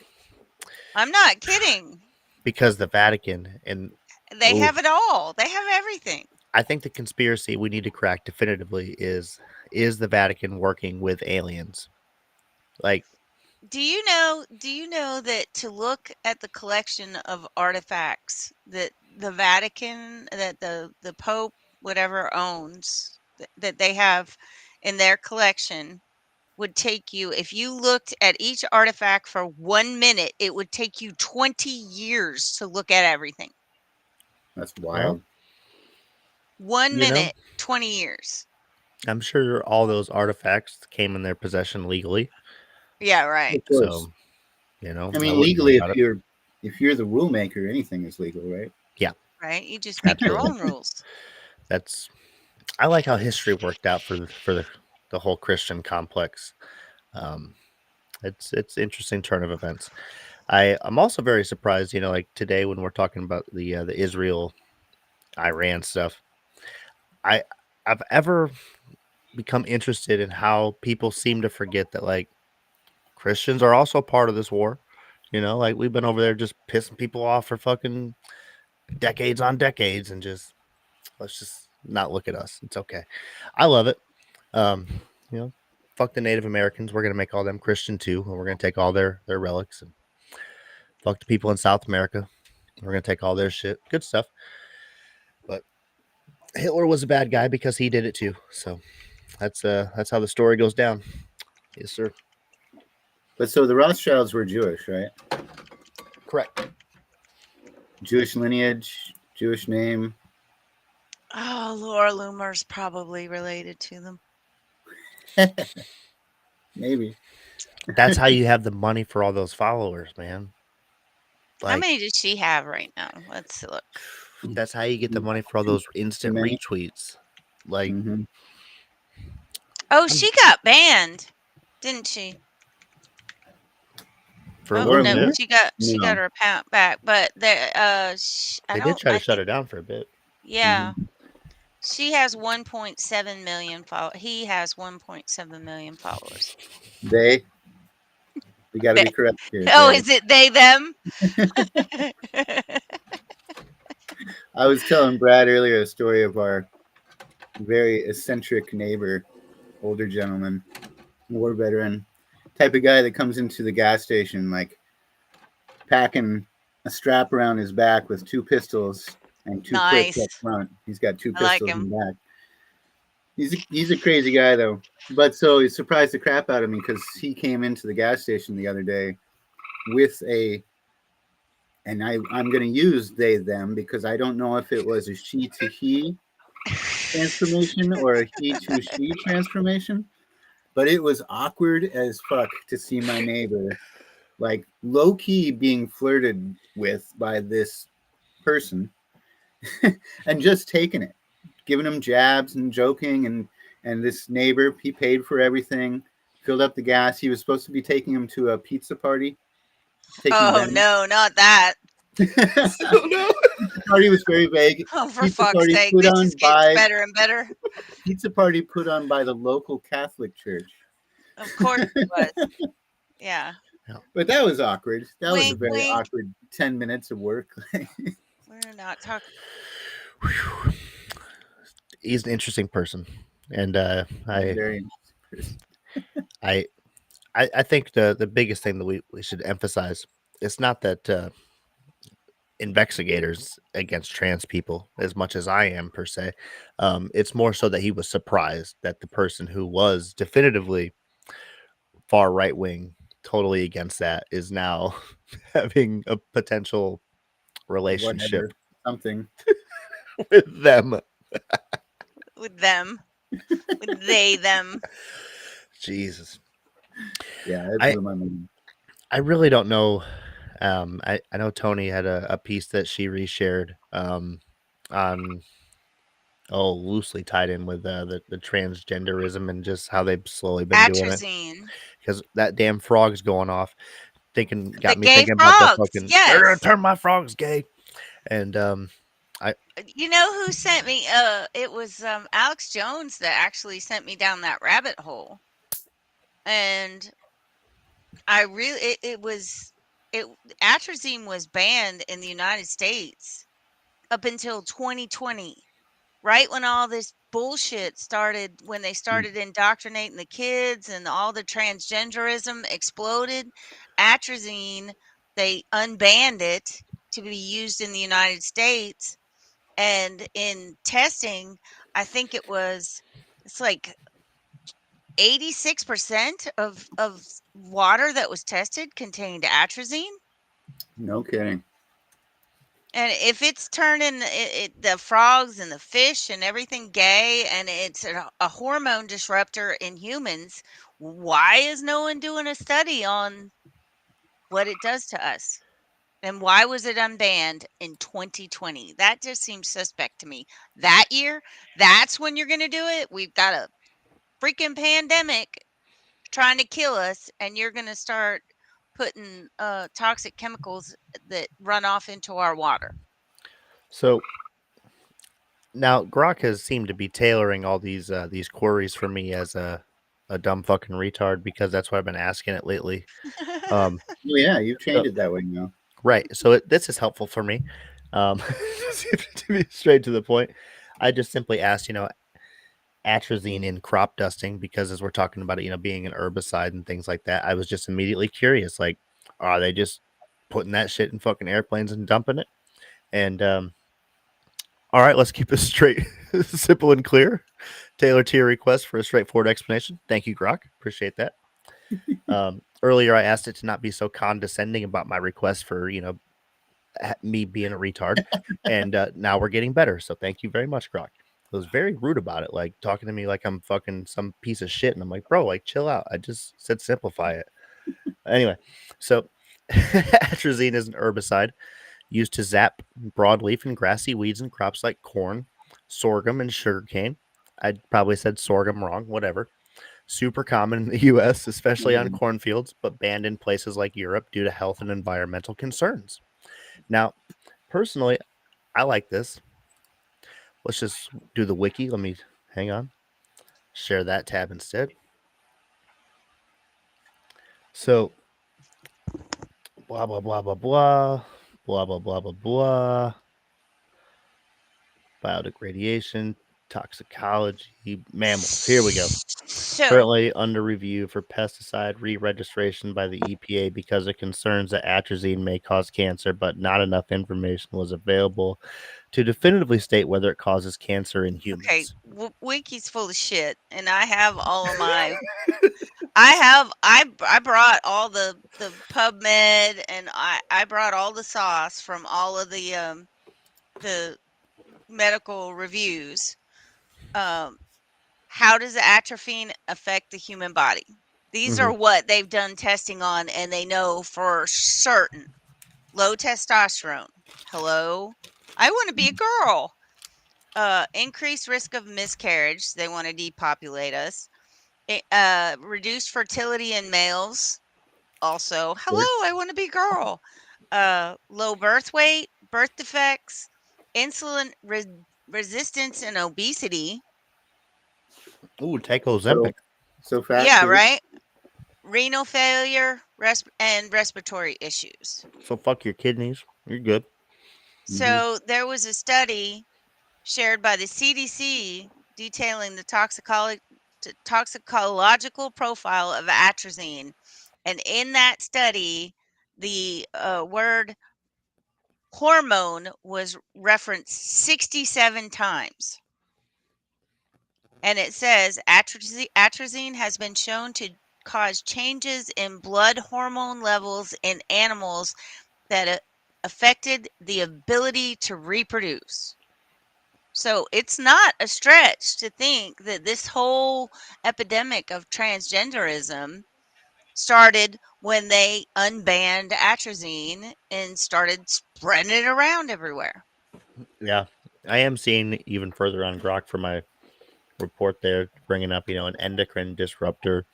I'm not kidding. because the Vatican and They ooh, have it all. They have everything. I think the conspiracy we need to crack definitively is the Vatican working with aliens? Like, Do you know that to look at the collection of artifacts that the Vatican, that the Pope, whatever owns, that they have in their collection, would take you, if you looked at each artifact for 1 minute, it would take you 20 years to look at everything. That's well, wild. 1 minute, 20 years. I'm sure all those artifacts came in their possession legally. Yeah, right. Of course. So, I I mean, wouldn't worry legally, about it. if you're the rule maker, anything is legal, right? Yeah, Right. You just make your absolutely. own rules. That's I like how history worked out for the whole Christian complex. Um, it's interesting turn of events. I'm also very surprised, like today when we're talking about the Israel Iran stuff. I I've ever become interested in how people seem to forget that like Christians are also part of this war. Like we've been over there just pissing people off for fucking decades on decades and just let's just not look at us. It's okay. I love it. Um, you know, fuck the Native Americans. We're gonna make all them Christian too, and we're gonna take all their relics and fuck the people in South America. We're gonna take all their shit. Good stuff. But Hitler was a bad guy because he did it too. So that's how the story goes down. Yes, sir. But so the Rothschilds were Jewish, right? Correct. Jewish lineage, Jewish name. Oh, Laura Loomer's probably related to them. Maybe. That's how you have the money for all those followers, man. How Like, many does she have right now? Let's look. that's how you get the money for all those instant many. retweets. Like, Mm-hmm. Oh, she got banned, didn't she? for a Oh little no, Loomer? bit, she got No. her account back, but there, they did try to shut her down for a bit. yeah, Mm-hmm. she has 1.7 million followers. He has 1.7 million followers. We got to be correct here. Oh, They. is it they them? I was telling Brad earlier a story of our very eccentric neighbor, older gentleman, war veteran, type of guy that comes into the gas station like packing a strap around his back with 2 pistols and 2 clips Nice. up front. He's got 2 I like pistols in him. the back. He's a crazy guy though. But so he surprised the crap out of me because he came into the gas station the other day with and I'm going to use they them because I don't know if it was a she to he transformation or a he to she transformation, but it was awkward as fuck to see my neighbor like low key being flirted with by this person and just taking it, giving him jabs and joking. And this neighbor, he paid for everything, filled up the gas. He was supposed to be taking him to a pizza party. Oh no, not that. The party was very vague. Oh, for Pizza fuck's party sake, put this on just gets by better and better. pizza party put on by the local Catholic church. Of course it was. Yeah. But that was awkward. That was a Wink, very wink. awkward 10 minutes of work. We're not talking. He's an interesting person, and Very interesting. I think the biggest thing that we should emphasize it's not that investigators against trans people as much as I am per se. It's more so that he was surprised that the person who was definitively far right wing, totally against that, is now having a potential relationship Whatever. Something. with them. With them. With they them. Jesus. Yeah, it blew my mind. I really don't know. I know Tony had a piece that she reshared on loosely tied in with the transgenderism and just how they've slowly been doing it Atrazine. because that damn frog's going off, got The me gay thinking about the frogs. fucking Yes. turn my frogs gay, and You know who sent me? It was Alex Jones that actually sent me down that rabbit hole, and I really atrazine was banned in the United States up until 2020, right when all this bullshit started, when they started indoctrinating the kids and all the transgenderism exploded. Atrazine, they unbanned it to be used in the United States. And in testing, I think it's like 86% of water that was tested contained atrazine. No kidding. And if it's turning the frogs and the fish and everything gay, and it's a hormone disruptor in humans, why is no one doing a study on what it does to us? And why was it unbanned in 2020? That just seems suspect to me. That year, that's when you're going to do it. We've got a freaking pandemic trying to kill us, and you're going to start putting toxic chemicals that run off into our water. so now Grok has seemed to be tailoring all these queries for me as a dumb fucking retard because that's what I've been asking it lately. Well, yeah, you've changed it that way now. Right. So this is helpful for me. To be straight to the point, I just simply asked, atrazine in crop dusting because as we're talking about it, being an herbicide and things like that, I was just immediately curious. Like, are they just putting that shit in fucking airplanes and dumping it? And all right, let's keep this straight, simple, and clear. Taylor to your request for a straightforward explanation. Thank you, Grok. Appreciate that. Earlier, I asked it to not be so condescending about my request for, me being a retard. And now we're getting better. So thank you very much, Grok. It was very rude about it, like talking to me like I'm fucking some piece of shit. And I'm like, bro, like, chill out. I just said simplify it. Anyway, so atrazine is an herbicide used to zap broadleaf and grassy weeds in crops like corn, sorghum, and sugarcane. I probably said sorghum wrong, whatever. Super common in the US, especially on cornfields, but banned in places like Europe due to health and environmental concerns. Now, personally, I like this. Let's just do the wiki. Let me hang on. Share that tab instead. So, blah, blah, blah, blah, blah. Blah, blah, blah, blah, blah. Biodegradation, toxicology, mammals. Here we go. So, Currently under review for pesticide re-registration by the EPA because of concerns that atrazine may cause cancer, but not enough information was available to definitively state whether it causes cancer in okay, humans. Wiki's full of shit, and I have all of my. I brought all the PubMed, and I brought all the sauce from all of the medical reviews. How does the atropine affect the human body? These are what they've done testing on, and they know for certain. Low testosterone. Hello? I want to be a girl. Increased risk of miscarriage. They want to depopulate us. Reduced fertility in males. Also, hello, I want to be a girl. Low birth weight, birth defects, insulin resistance, and obesity. Ooh, take Ozempic. So fat. Yeah, too. right. Renal failure, and respiratory issues. So fuck your kidneys. You're good. So there was a study shared by the CDC detailing the toxicological profile of atrazine. And in that study, the word hormone was referenced 67 times. And it says atrazine has been shown to cause changes in blood hormone levels in animals that affected the ability to reproduce. So it's not a stretch to think that this whole epidemic of transgenderism started when they unbanned atrazine and started spreading it around everywhere. Yeah. I am seeing even further on Grok for my report there, bringing up, an endocrine disruptor,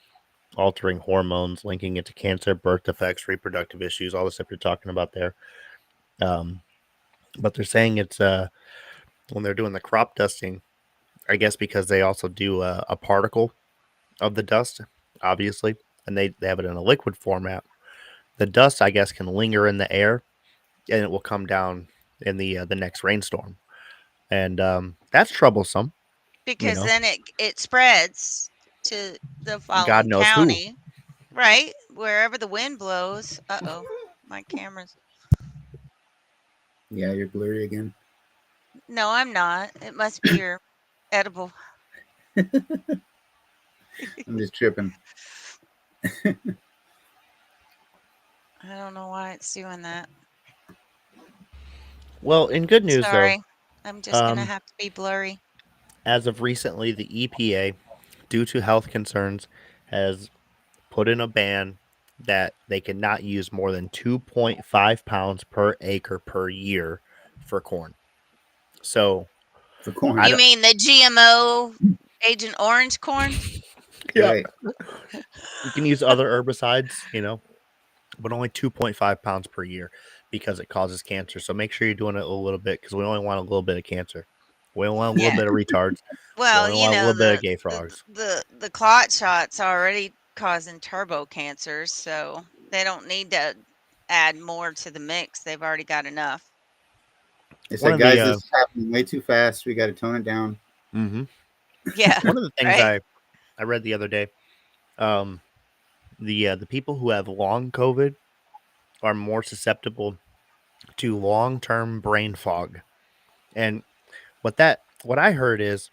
altering hormones, linking it to cancer, birth defects, reproductive issues, all the stuff you're talking about there. But they're saying it's when they're doing the crop dusting, I guess because they also do a particle of the dust, obviously, and they have it in a liquid format. The dust, I guess, can linger in the air, and it will come down in the next rainstorm, and that's troublesome. Because then it spreads to the God following knows who. county, right? Wherever the wind blows. Uh-oh, my camera's... Yeah, you're blurry again. No, I'm not. It must be your edible. I'm just tripping. I don't know why it's doing that. Well, in good news, Sorry. though, I'm just going to have to be blurry. as of recently, the EPA, due to health concerns, has put in a ban that they cannot use more than 2.5 pounds per acre per year for corn. So, For corn. You mean the GMO Agent Orange corn? yeah, Right. you can use other herbicides, but only 2.5 pounds per year because it causes cancer. So make sure you're doing it a little bit because we only want a little bit of cancer. We don't want a little bit of retards. Well, we only want a little bit of gay frogs. the clot shot's already causing turbo cancers, so they don't need to add more to the mix. They've already got enough. They said, guys, this is happening way too fast. We got to tone it down. Mm-hmm. Yeah. One of the things right? I read the other day, the people who have long COVID are more susceptible to long-term brain fog. And what I heard is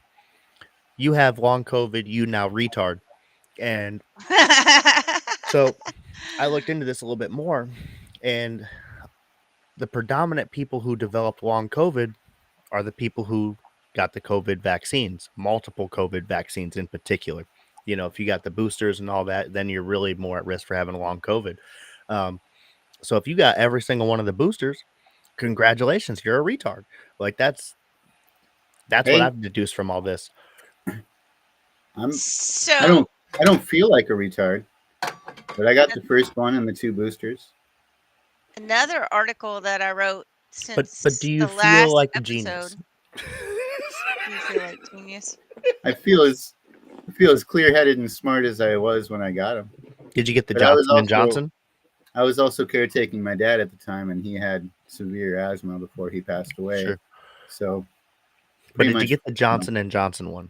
you have long COVID, you now retard. And so I looked into this a little bit more, and the predominant people who developed long COVID are the people who got the COVID vaccines, multiple COVID vaccines in particular. You know, if you got the boosters and all that, then you're really more at risk for having long COVID. Um, so if you got every single one of the boosters, congratulations, you're a retard. Like that's what Hey, I've deduced from all this. I'm. I So don't. I don't feel like a retard, but I got the first one and the 2 boosters. another article that I wrote But do since you the feel last like a genius? episode. Do you feel like genius? I feel as clear-headed and smart as I was when I got them. Did you get the But I was Johnson and also Johnson? I was also caretaking my dad at the time, and he had severe asthma before he passed away. Sure. So But pretty did you much, get the Johnson and Johnson one?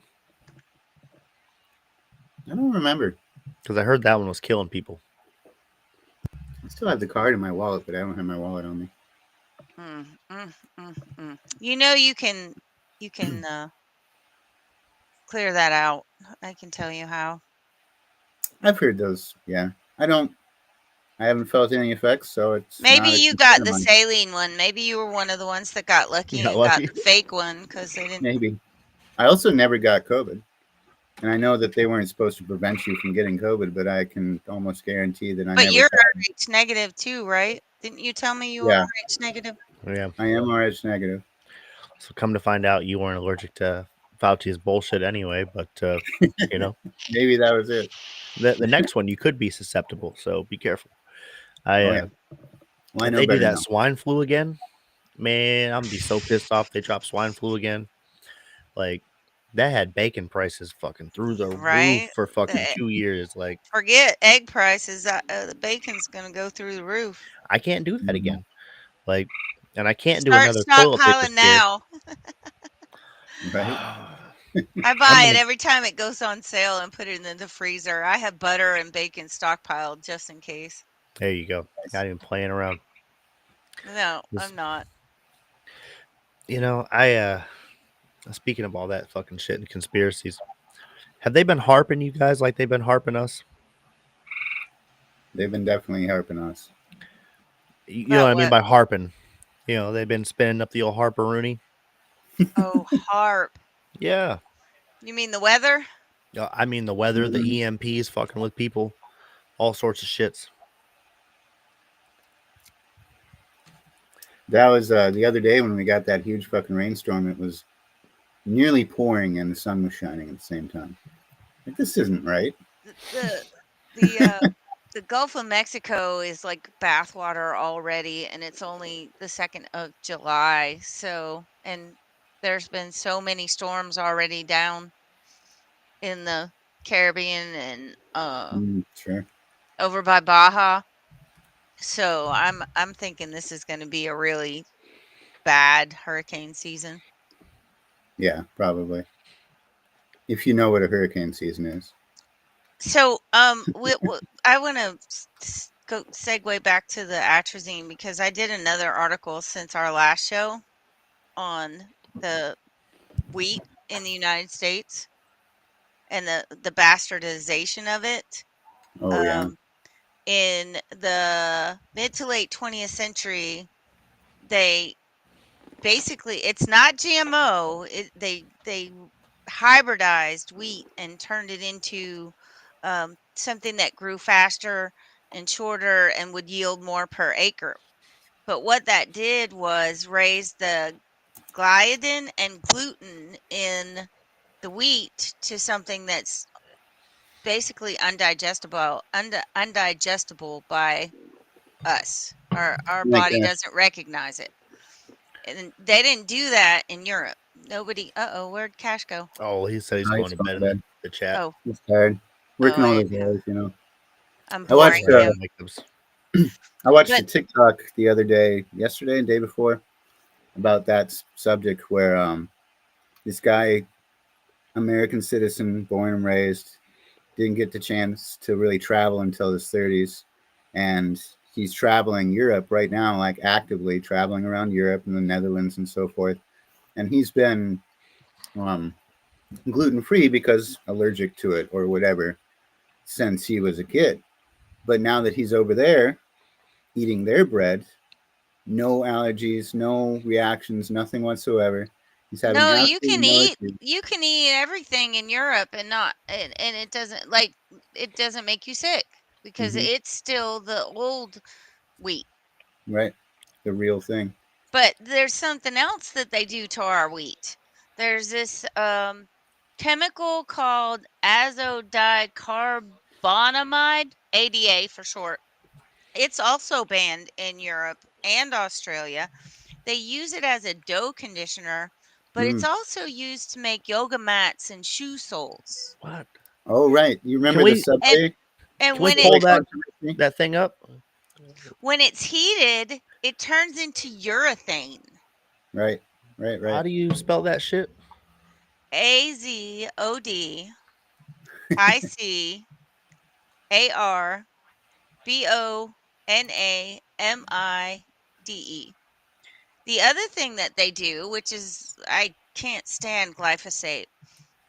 I don't remember. Because I heard that one was killing people. I still have the card in my wallet, but I don't have my wallet on me. Mm, mm, mm, mm. You know you can clear that out. I can tell you how. I've heard those. Yeah, I haven't felt any effects, so it's Maybe not a you concern got of the mine. saline one. Maybe you were one of the ones that got You lucky got and got lucky. the fake one because they didn't. Maybe. I also never got COVID, and I know that they weren't supposed to prevent you from getting COVID, but I can almost guarantee that I But never you're got it. RH negative too, right? Didn't you tell me you were Yeah, RH negative? Yeah. I am RH negative. So come to find out, you weren't allergic to Fauci's bullshit anyway. But you know, Maybe that was it. the next one you could be susceptible. So be careful. I Oh yeah. Well, I If know they do better that now. swine flu again, man, I'm gonna be so pissed off. They drop swine flu again. Like that had bacon prices fucking through the roof Right? for fucking The, 2 years. Like forget egg prices. The bacon's gonna go through the roof. I can't do that Mhm. again. Like, and I can't do Start another toilet paper stockpiling scare. now. Right. I I'm buy it gonna. every time it goes on sale and put it in the freezer. I have butter and bacon stockpiled just in case. There you go. Not even playing around. No, Just, I'm not. I speaking of all that fucking shit and conspiracies, have they been harping you guys like they've been harping us? They've been definitely helping us. You know what About I mean what? by harping? They've been spinning up the old harper-rooney. Oh, harp. Yeah. You mean the weather? I mean the weather, the Mhm. EMPs fucking with people, all sorts of shits. That was the other day when we got that huge fucking rainstorm. It was nearly pouring and the sun was shining at the same time. Like, this isn't right. The the the, uh, the Gulf of Mexico is like bathwater already, and it's only the 2nd of July. So, and there's been so many storms already down in the Caribbean and Sure. over by Baja. So I'm thinking this is going to be a really bad hurricane season. Yeah, probably. If you know what a hurricane season is. So I want to go segue back to the atrazine because I did another article since our last show on the wheat in the United States and the bastardization of it. Oh yeah. Um, in the mid to late 20th century, they basically it's not GMO. They hybridized wheat and turned it into something that grew faster and shorter and would yield more per acre. But what that did was raise the gliadin and gluten in the wheat to something that's basically undigestible by us. Our Like body doesn't recognize it. And they didn't do that in Europe. Nobody. Uh-oh, where'd Cash go? Oh, he said he's oh, going he's to going bed to in bed. the chat. Oh, He's tired. oh, Working all those hours, I'm I watched boring him. I watched a But TikTok the other day, yesterday and day before, about that subject where this guy, American citizen, born and raised, didn't get the chance to really travel until his 30s, and he's traveling Europe right now, like actively traveling around Europe and the Netherlands and so forth. And he's been gluten free because allergic to it or whatever since he was a kid. But now that he's over there eating their bread, no allergies, no reactions, nothing whatsoever. He's having No, absolutely no issues. you can eat everything in Europe and not and it doesn't like it doesn't make you sick because Mm-hmm. it's still the old wheat. Right, the real thing. But there's something else that they do to our wheat. There's this chemical called azodicarbonamide, ADA for short. It's also banned in Europe and Australia. They use it as a dough conditioner, but it's Mm. also used to make yoga mats and shoe soles. What? Oh, right. You Can remember the we And subway? and can we when it pull Subway that controversy? that thing up? when it's heated, it turns into urethane. Right, right, How right. do you spell that shit? AZODICARBONAMIDE. The other thing that they do, which is I can't stand glyphosate,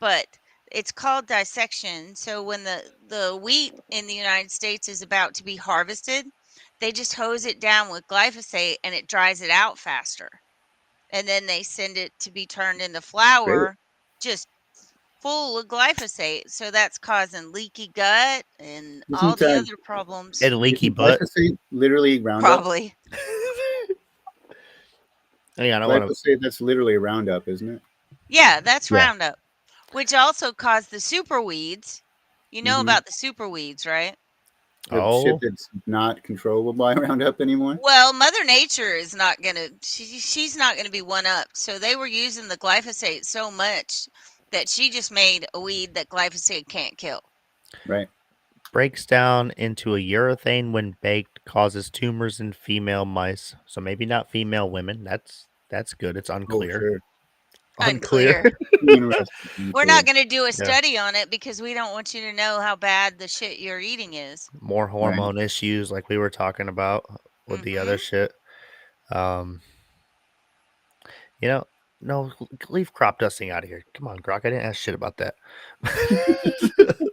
but it's called dissection. So when the wheat in the United States is about to be harvested, they just hose it down with glyphosate and it dries it out faster. And then they send it to be turned into Great. flour, just full of glyphosate. So that's causing leaky gut and all Isn't the other problems. And leaky isn't butt. glyphosate literally Roundup? Probably. Hang on, I want to. Glyphosate, that's literally Roundup, isn't it? Yeah, that's Yeah. Roundup, which also caused the super weeds. You know Mm-hmm. about the super weeds, right? The shit Oh, that's not controllable by Roundup anymore. Well, Mother Nature is not gonna. She's not gonna be one up. So they were using the glyphosate so much that she just made a weed that glyphosate can't kill. Right. breaks down into a urethane when baked, causes tumors in female mice. So maybe not female women. That's good. It's Oh, unclear. sure. Unclear. Unclear. Interesting. We're not gonna do a Yeah. study on it because we don't want you to know how bad the shit you're eating is. More Right. hormone issues like we were talking about with the other Mhm. shit. Um, you know, no, leave crop dusting out of here. Come on, Grok. I didn't ask shit about that.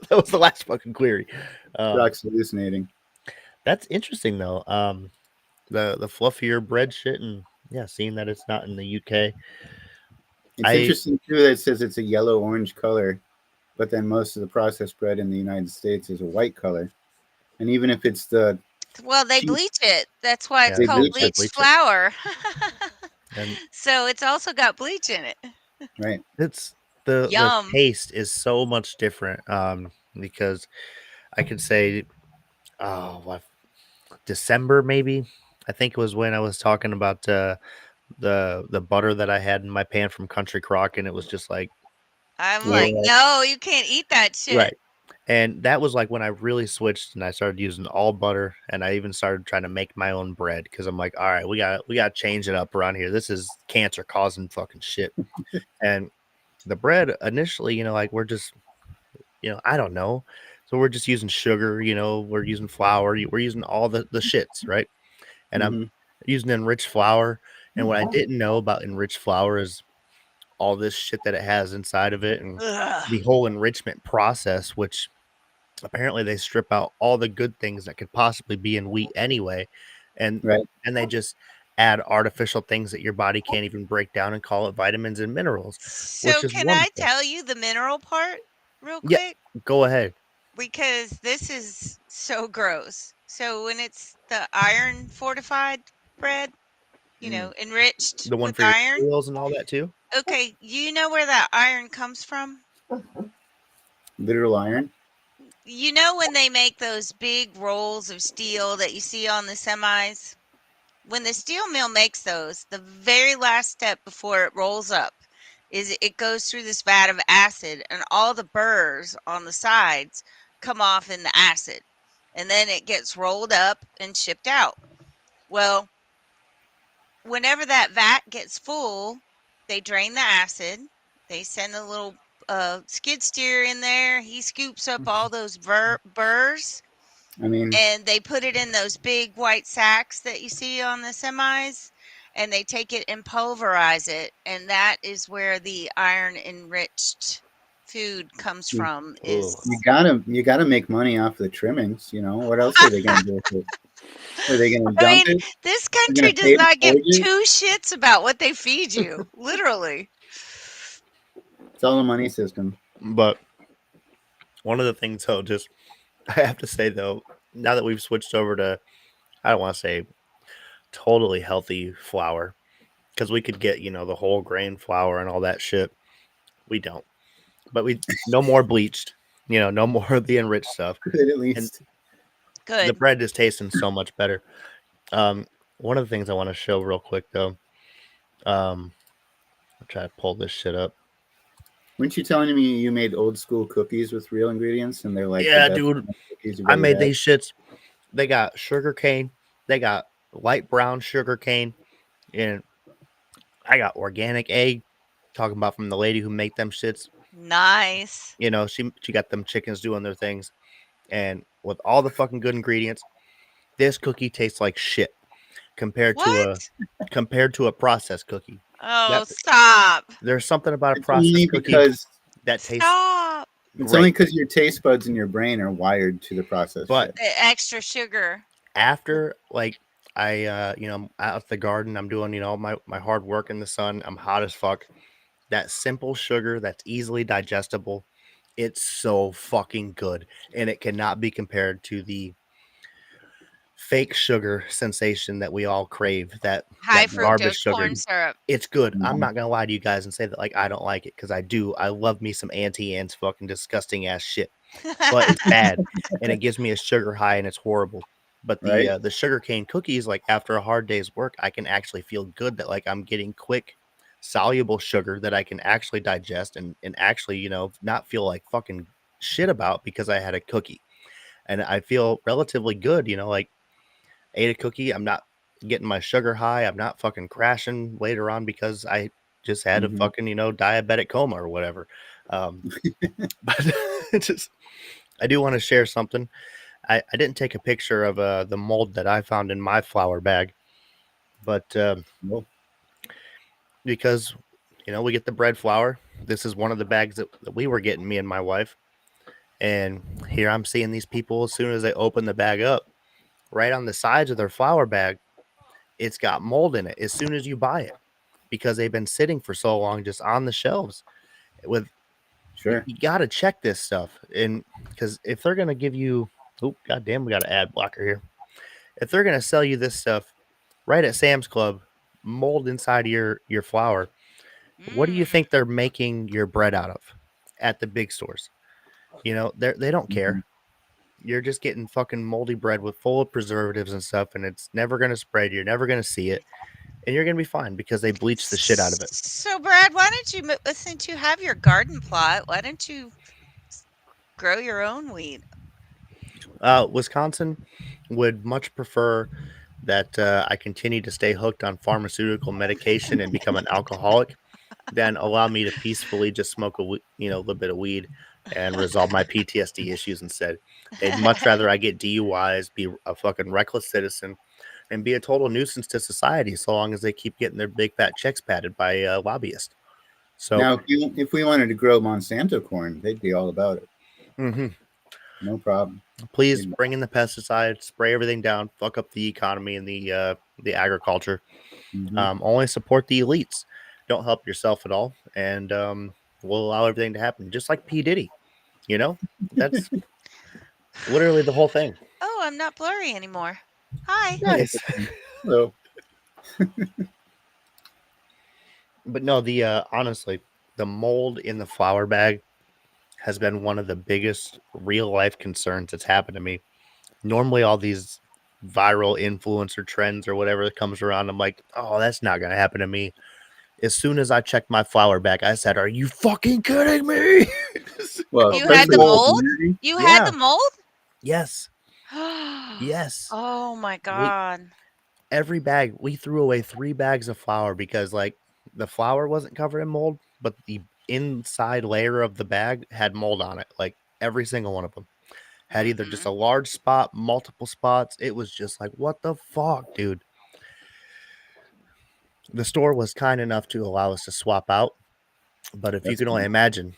That was the last fucking query. Rock's hallucinating. That's interesting though. The fluffier bread shit, and yeah, seeing that it's not in the UK. It's interesting too that it says it's a yellow orange color, but then most of the processed bread in the United States is a white color. And even if it's the Well, they cheap, bleach it. That's why it's Yeah, they called bleach they it, bleached bleach it, flour. and So it's also got bleach in it. right? it's the Yum. taste is so much different. Because I could say, oh, what December maybe. I think it was when I was talking about the butter that I had in my pan from Country Crock, and it was just like I'm Yeah, like, no, you can't eat that shit. right. And that was like when I really switched and I started using all butter, and I even started trying to make my own bread because I'm like, all right, we got to change it up around here. This is cancer causing fucking shit. And the bread initially, like we're just, I don't know. So we're just using sugar, we're using flour, we're using all the shits, right? And I'm hmm using enriched flour. And what I didn't know about enriched flour is all this shit that it has inside of it and Ugh. the whole enrichment process, which apparently they strip out all the good things that could possibly be in wheat anyway. And right. and they just add artificial things that your body can't even break down and call it vitamins and minerals, which So is can I wonderful. tell you the mineral part real Yeah, quick? go ahead. Because this is so gross. So when it's the iron fortified bread, Mm. enriched The one with for your iron. cereals and all that too? Okay, you know where that iron comes from? Literal iron. You know when they make those big rolls of steel that you see on the semis? When the steel mill makes those, the very last step before it rolls up is it goes through this vat of acid and all the burrs on the sides come off in the acid. And then it gets rolled up and shipped out. Well, whenever that vat gets full, they drain the acid. They send a little skid steer in there. He scoops up all those burrs I mean, and they put it in those big white sacks that you see on the semis, and they take it and pulverize it, and that is where the iron enriched food comes you, from. Ugh. you gotta make money off the trimmings. You know what else are they gonna do with it? Are they gonna I dump mean, it? this They're country gonna does pay to not give forge it. two shits about what they feed you, literally. It's all a money system. But one of the things, though, just I have to say though, now that we've switched over to, I don't want to say totally healthy flour, because we could get the whole grain flour and all that shit. We don't, but we no more bleached, no more of the enriched stuff, Good at and least. the Good. bread is tasting so much better. One of the things I want to show real quick though, I'll try to pull this shit up. Weren't you telling me you made old school cookies with real ingredients and they're like the Yeah, best dude, cookies you've I ever made had? these shits. They got sugar cane, they got light brown sugar cane, and I got organic egg. Talking about from the lady who make them shits. Nice. She got them chickens doing their things, and with all the fucking good ingredients, this cookie tastes like shit compared to a What? processed cookie. Oh, That stop. there's something about a It's only processed cookie because that tastes Stop. it's only great. because your taste buds in your brain are wired to the processed But shit. The extra sugar. after like I I'm out at the garden, I'm doing my hard work in the sun. I'm hot as fuck. That simple sugar that's easily digestible, it's so fucking good, and it cannot be compared to the fake sugar sensation that we all crave, High that garbage fructose sugar. corn syrup. It's good. I'm Mhm. not gonna lie to you guys and say that like I don't like it, because I do. I love me some Auntie Anne's fucking disgusting ass shit, but it's bad, and it gives me a sugar high, and it's horrible. But Right? the sugar cane cookies, like after a hard day's work, I can actually feel good that like I'm getting quick soluble sugar that I can actually digest, and actually not feel like fucking shit about because I had a cookie, and I feel relatively good. Like ate a cookie. I'm not getting my sugar high. I'm not fucking crashing later on because I just had a Mhm. fucking, diabetic coma or whatever. Um, but it's just, I do want to share something. I didn't take a picture of the mold that I found in my flour bag, but Well, because, we get the bread flour. This is one of the bags that we were getting, me and my wife. And here I'm seeing these people as soon as they open the bag up, right on the sides of their flour bag, it's got mold in it as soon as you buy it, because they've been sitting for so long just on the shelves. With sure. you got to check this stuff, and because if they're gonna give you, oh goddamn, we got an ad blocker here. If they're gonna sell you this stuff right at Sam's Club, mold inside of your flour, what do you Mm. think they're making your bread out of at the big stores? They don't Mhm. care. You're just getting fucking moldy bread with full of preservatives and stuff, and it's never gonna spread. You're never gonna see it, and you're gonna be fine because they bleach the shit out of it. So, Brad, why don't you, since you have your garden plot, why don't you grow your own wheat? Wisconsin would much prefer that I continue to stay hooked on pharmaceutical medication and become an alcoholic than allow me to peacefully just smoke a little bit of weed and resolve my PTSD issues instead. They'd much rather I get DUIs, be a fucking reckless citizen, and be a total nuisance to society so long as they keep getting their big fat checks padded by lobbyists. So, Now, if we wanted to grow Monsanto corn, they'd be all about it. mhm. No problem. Please They'd- bring in the pesticides, spray everything down, fuck up the economy and the agriculture. Mhm. Only support the elites. Don't help yourself at all, and we'll allow everything to happen, just like P Diddy. That's literally the whole thing. Oh, I'm not blurry anymore. Hi. Nice, So, but no, the honestly, the mold in the flour bag has been one of the biggest real life concerns that's happened to me. Normally, all these viral influencer trends or whatever that comes around, I'm like, oh, that's not gonna happen to me. As soon as I checked my flour bag, I said, "Are you fucking kidding me?" well, You had the especially the Mold. mold? community. You had the Yeah. mold? Yes. Yes. Oh my We God. every bag we threw away 3 bags of flour because like the flour wasn't covered in mold, but the inside layer of the bag had mold on it, like every single one of them. had either just a large spot, multiple spots. It was just like, what the fuck, dude? The store was kind enough to allow us to swap out, but if you That's can only cool. imagine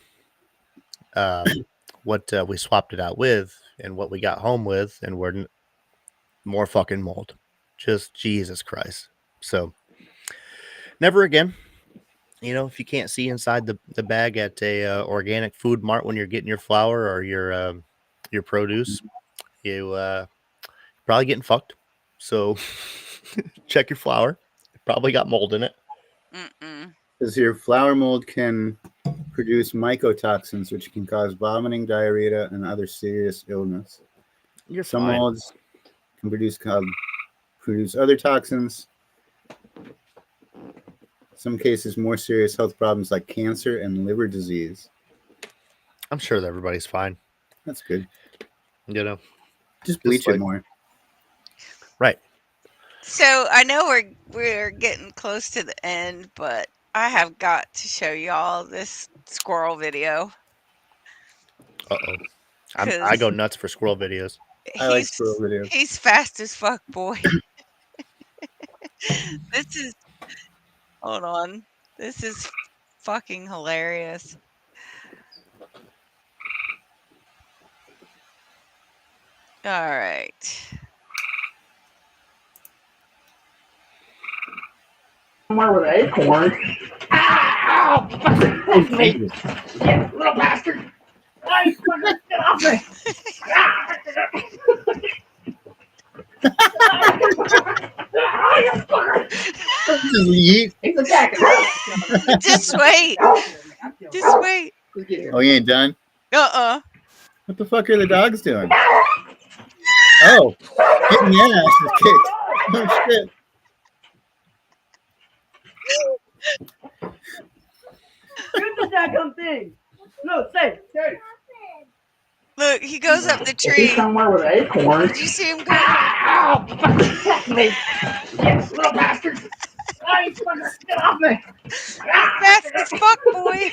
what we swapped it out with and what we got home with, and we're more fucking mold. Just Jesus Christ. So never again. You know, if you can't see inside the bag at a organic food mart when you're getting your flour or your produce, you probably getting fucked. So check your flour. It probably got mold in it. Mm-mm. Because your flour mold can produce mycotoxins, which can cause vomiting, diarrhea, and other serious illness. You're Some fine. molds can produce other toxins. Some cases, more serious health problems like cancer and liver disease. I'm sure that everybody's fine. That's good. You know, Just bleach like, it more. So I know we're getting close to the end, but I have got to show y'all this squirrel video. Uh-oh. I go nuts for squirrel videos. I like squirrel videos. He's fast as fuck, boy. This is hold on. This is fucking hilarious. All right. Somewhere with acorns. Ow! Fucker! That's me! You little bastard! Hey, fucker! Get off me! Yeet. He's attacking me! Just wait. Just wait. Oh, you ain't done? Uh-uh. What the fuck are the dogs doing? Oh, getting the ass kicked. Oh, shit. Shoot the daggum thing! No, stay! Look, he goes up the tree. He's somewhere with acorns. Did you see him go? Ow! Fucker! That's me! You little bastard! Hey, fucker! Get off me! Fast as fuck, boy.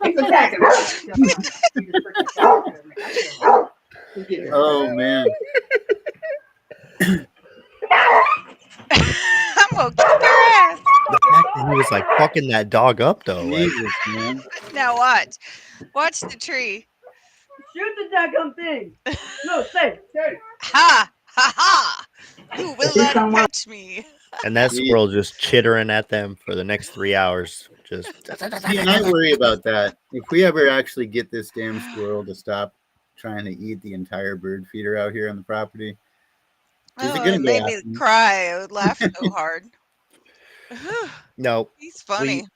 He's attacking me! Oh, man. I'm gonna kick your ass. The fact that he was like fucking that dog up though. Like, Jesus, man. Now watch. Watch the tree. Shoot the daggum thing! No, stay! Ha! Ha ha! You will not catch me. and that squirrel just chittering at them for the next 3 hours. Just See, and I worry about that. If we ever actually get this damn squirrel to stop trying to eat the entire bird feeder out here on the property, is it Oh, gonna it go made me after me? cry. I would laugh so hard. no. He's funny.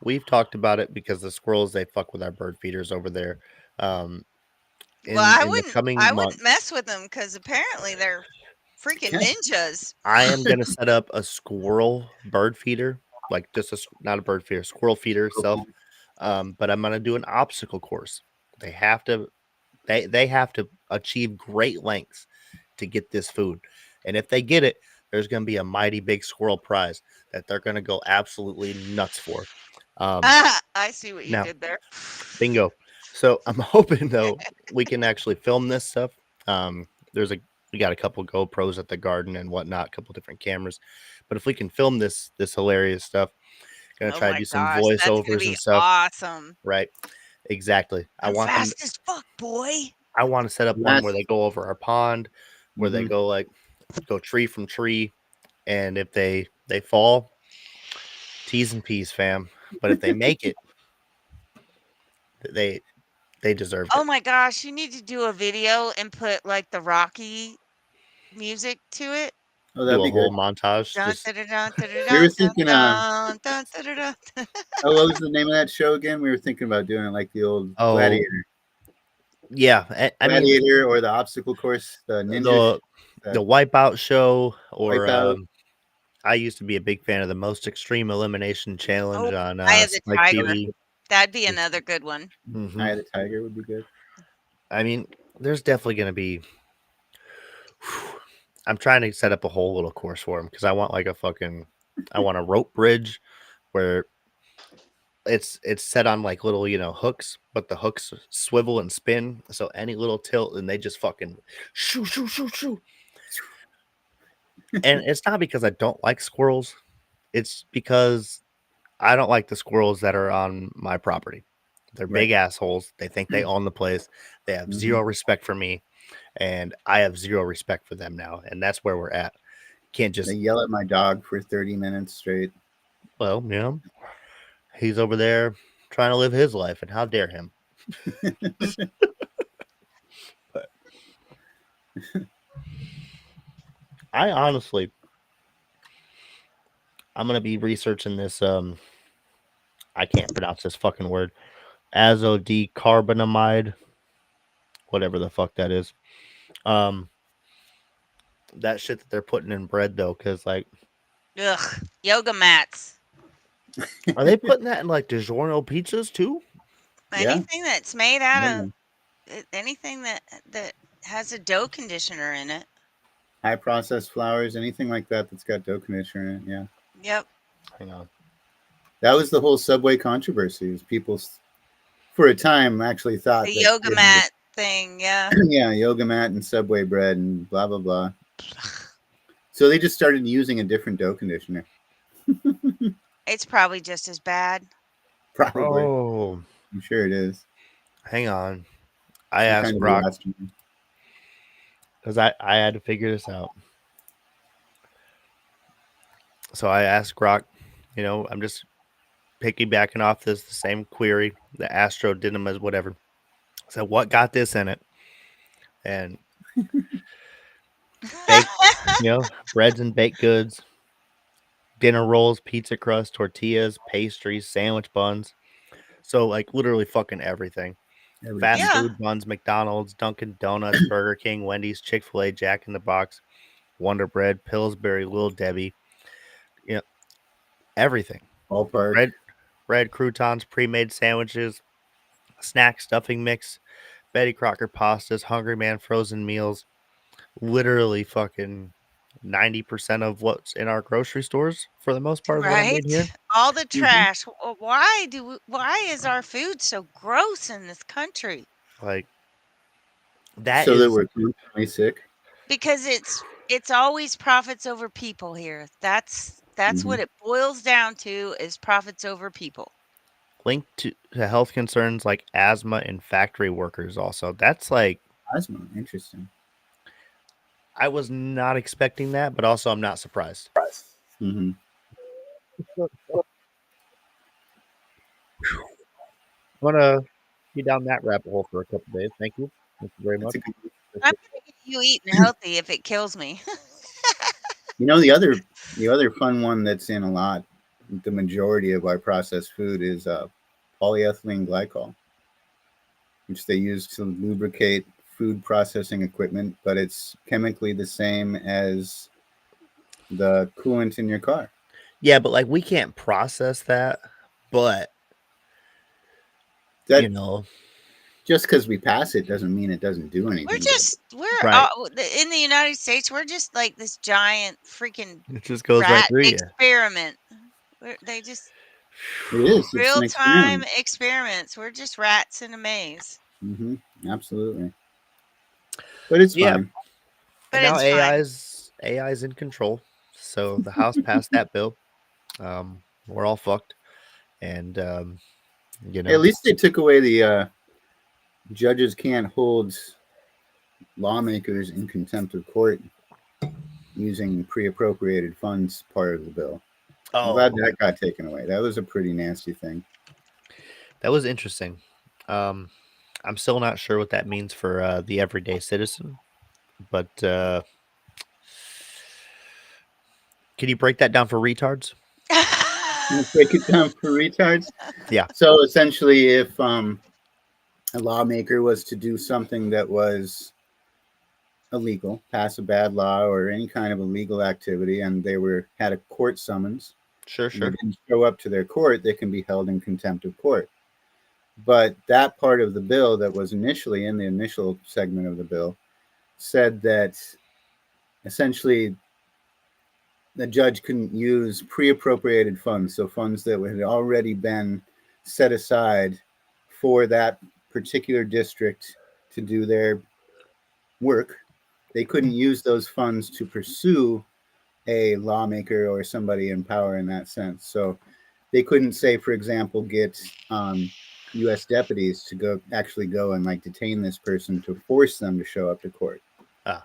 We've talked about it because the squirrels they fuck with our bird feeders over there. Well, I in the wouldn't. coming I months, wouldn't mess with them because apparently they're freaking ninjas. I am gonna set up a squirrel bird feeder, like just not a bird feeder, squirrel feeder itself. But I'm gonna do an obstacle course. They have to achieve great lengths to get this food, and if they get it, there's gonna be a mighty big squirrel prize that they're gonna go absolutely nuts for. I see what you now, did there. Bingo. So I'm hoping though we can actually film this stuff. We got a couple GoPros at the garden and whatnot, a couple different cameras. But if we can film this hilarious stuff, gonna Oh try to my do some gosh, that's gonna voiceovers be and stuff. awesome. Right. Exactly. I I'm want them. fast as fuck, boy. I want to set up one where they go over our pond, where they go tree from tree, and if they fall, T's and P's, fam. But if they make it, they deserve Oh it. my gosh, you need to do a video and put like the Rocky music to it. Oh, that'd Do be a whole good. montage. Dun, Just dun, dun, dun, dun, We were dun, thinking, dun, dun, dun, dun, dun. oh, what was the name of that show again? We were thinking about doing it like the old Gladiator. Yeah, I mean, Gladiator or the obstacle course, the ninja, the Wipeout show, or Wipeout. I used to be a big fan of the Most Extreme Elimination Challenge on Eye of the Spike Tiger. TV. That'd be another good one. Eye of the Tiger would be good. I mean, there's definitely going to be. I'm trying to set up a whole little course for him because I want like I want a rope bridge where it's set on like little, hooks, but the hooks swivel and spin. So any little tilt and they just fucking shoo, shoo, shoo, shoo. And it's not because I don't like squirrels. It's because I don't like the squirrels that are on my property. They're big Right. assholes. They think they own the place. They have zero respect for me, and I have zero respect for them now. And that's where we're at. Can't They just, yell at my dog for 30 minutes straight. well, he's over there trying to live his life, and how dare him? But I honestly, I'm gonna be researching this. I can't pronounce this fucking word. Azodicarbonamide, whatever the fuck that is. Um, that shit that they're putting in bread though, because like, Ugh, yoga mats. are they putting that in like DiGiorno pizzas too? Yeah. Anything that's made out Yeah. of anything that has a dough conditioner in it. High processed flours, anything like that that's got dough conditioner in it. Yeah. Yep. Hang on. That was the whole Subway controversy. Is people, for a time, actually thought The that, yoga mat thing, yeah. yeah, yoga mat and Subway bread and blah, blah, blah. So they just started using a different dough conditioner. It's probably just as bad. Probably. Oh, I'm sure it is. hang on. I Some asked kind of Brock blasphemy. because I had to figure this out. So I asked Grok, I'm just piggybacking off the same query that Astro did him as whatever. So what got this in it? And baked, breads and baked goods, dinner rolls, pizza crust, tortillas, pastries, sandwich buns. So like literally fucking everything. Fast Yeah. food buns, McDonald's, Dunkin' Donuts, Burger King, Wendy's, Chick-fil-A, Jack in the Box, Wonder Bread, Pillsbury, Little Debbie, everything. Ballpark. Bread, croutons, pre-made sandwiches, snack stuffing mix, Betty Crocker pastas, Hungry Man frozen meals. Literally fucking 90% of what's in our grocery stores for the most part is what I made Right? here. All the Mhm. trash. Why is our food so gross in this country? Like that So that is we're constantly sick. Because it's always profits over people here. That's Mhm. what it boils down to is profits over people. linked to health concerns like asthma in factory workers also. That's like Asthma. Interesting. I was not expecting that, but also I'm not surprised. Mm-hmm. I'm gonna be down that rabbit hole for a couple days. Thank you. Thank you very That's much. a good. I'm gonna get you eating healthy if it kills me. The other fun one that's in a lot, the majority of our processed food is polyethylene glycol, which they use to lubricate food processing equipment, but it's chemically the same as the coolant in your car. Yeah, but like we can't process that, but That you know, just because we pass it doesn't mean it doesn't do anything. right. In the United States, we're just like this giant freaking It just goes right rat through you. experiment. They just It is. It's an real time experiment. experiments. We're just rats in a maze. Mm-hmm. Absolutely. But it's Yeah. fine. But And now it's fine. AI's in control. So the House passed that bill. We're all fucked. And At least they took away the judges can't hold lawmakers in contempt of court using pre-appropriated funds part of the bill. I'm glad that got taken away. That was a pretty nasty thing. That was interesting. I'm still not sure what that means for the everyday citizen, but can you break that down for retards? Let's break it down for retards. Yeah. So essentially, if a lawmaker was to do something that was illegal, pass a bad law or any kind of illegal activity, and they had a court summons, Sure. they didn't show up to their court, they can be held in contempt of court. But that part of the bill that was initially in the initial segment of the bill said that essentially the judge couldn't use pre-appropriated funds, so funds that had already been set aside for that particular district to do their work. They couldn't use those funds to pursue a lawmaker or somebody in power in that sense. So they couldn't say, for example, get U.S. deputies to actually go and like detain this person to force them to show up to court. Ah.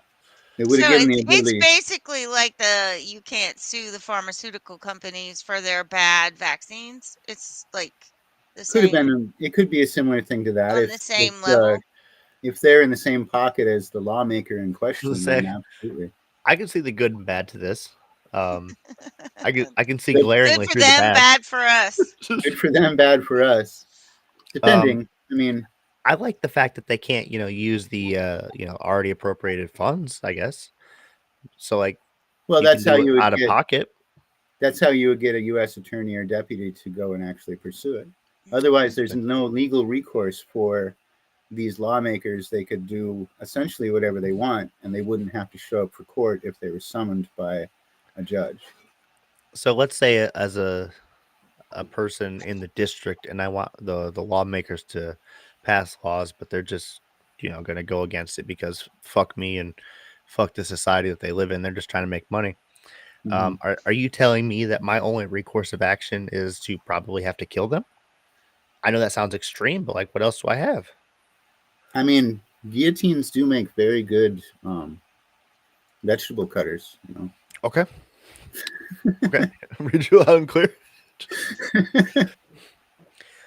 It would So have given the it's ability. basically like you can't sue the pharmaceutical companies for their bad vaccines. It's like the Could have same been. It could be a similar thing to that on the same if level. if they're in the same pocket as the lawmaker in question, say, then absolutely. I can see the good and bad to this. I can see Good glaringly for through the them, bad. bad for us. Good for them, bad for us. Depending. I mean, I like the fact that they can't, use the already appropriated funds, I guess. So like, well, you that's can how do it you would out of get. pocket. That's how you would get a U.S. attorney or deputy to go and actually pursue it. Otherwise, there's no legal recourse for these lawmakers. They could do essentially whatever they want, and they wouldn't have to show up for court if they were summoned by a judge. So let's say as a person in the district, and I want the lawmakers to pass laws, but they're just going to go against it because fuck me and fuck the society that they live in. They're just trying to make money. Mhm. Are you telling me that my only recourse of action is to probably have to kill them? I know that sounds extreme, but like, what else do I have? I mean, guillotines do make very good vegetable cutters. Okay. Okay. Read you loud and clear.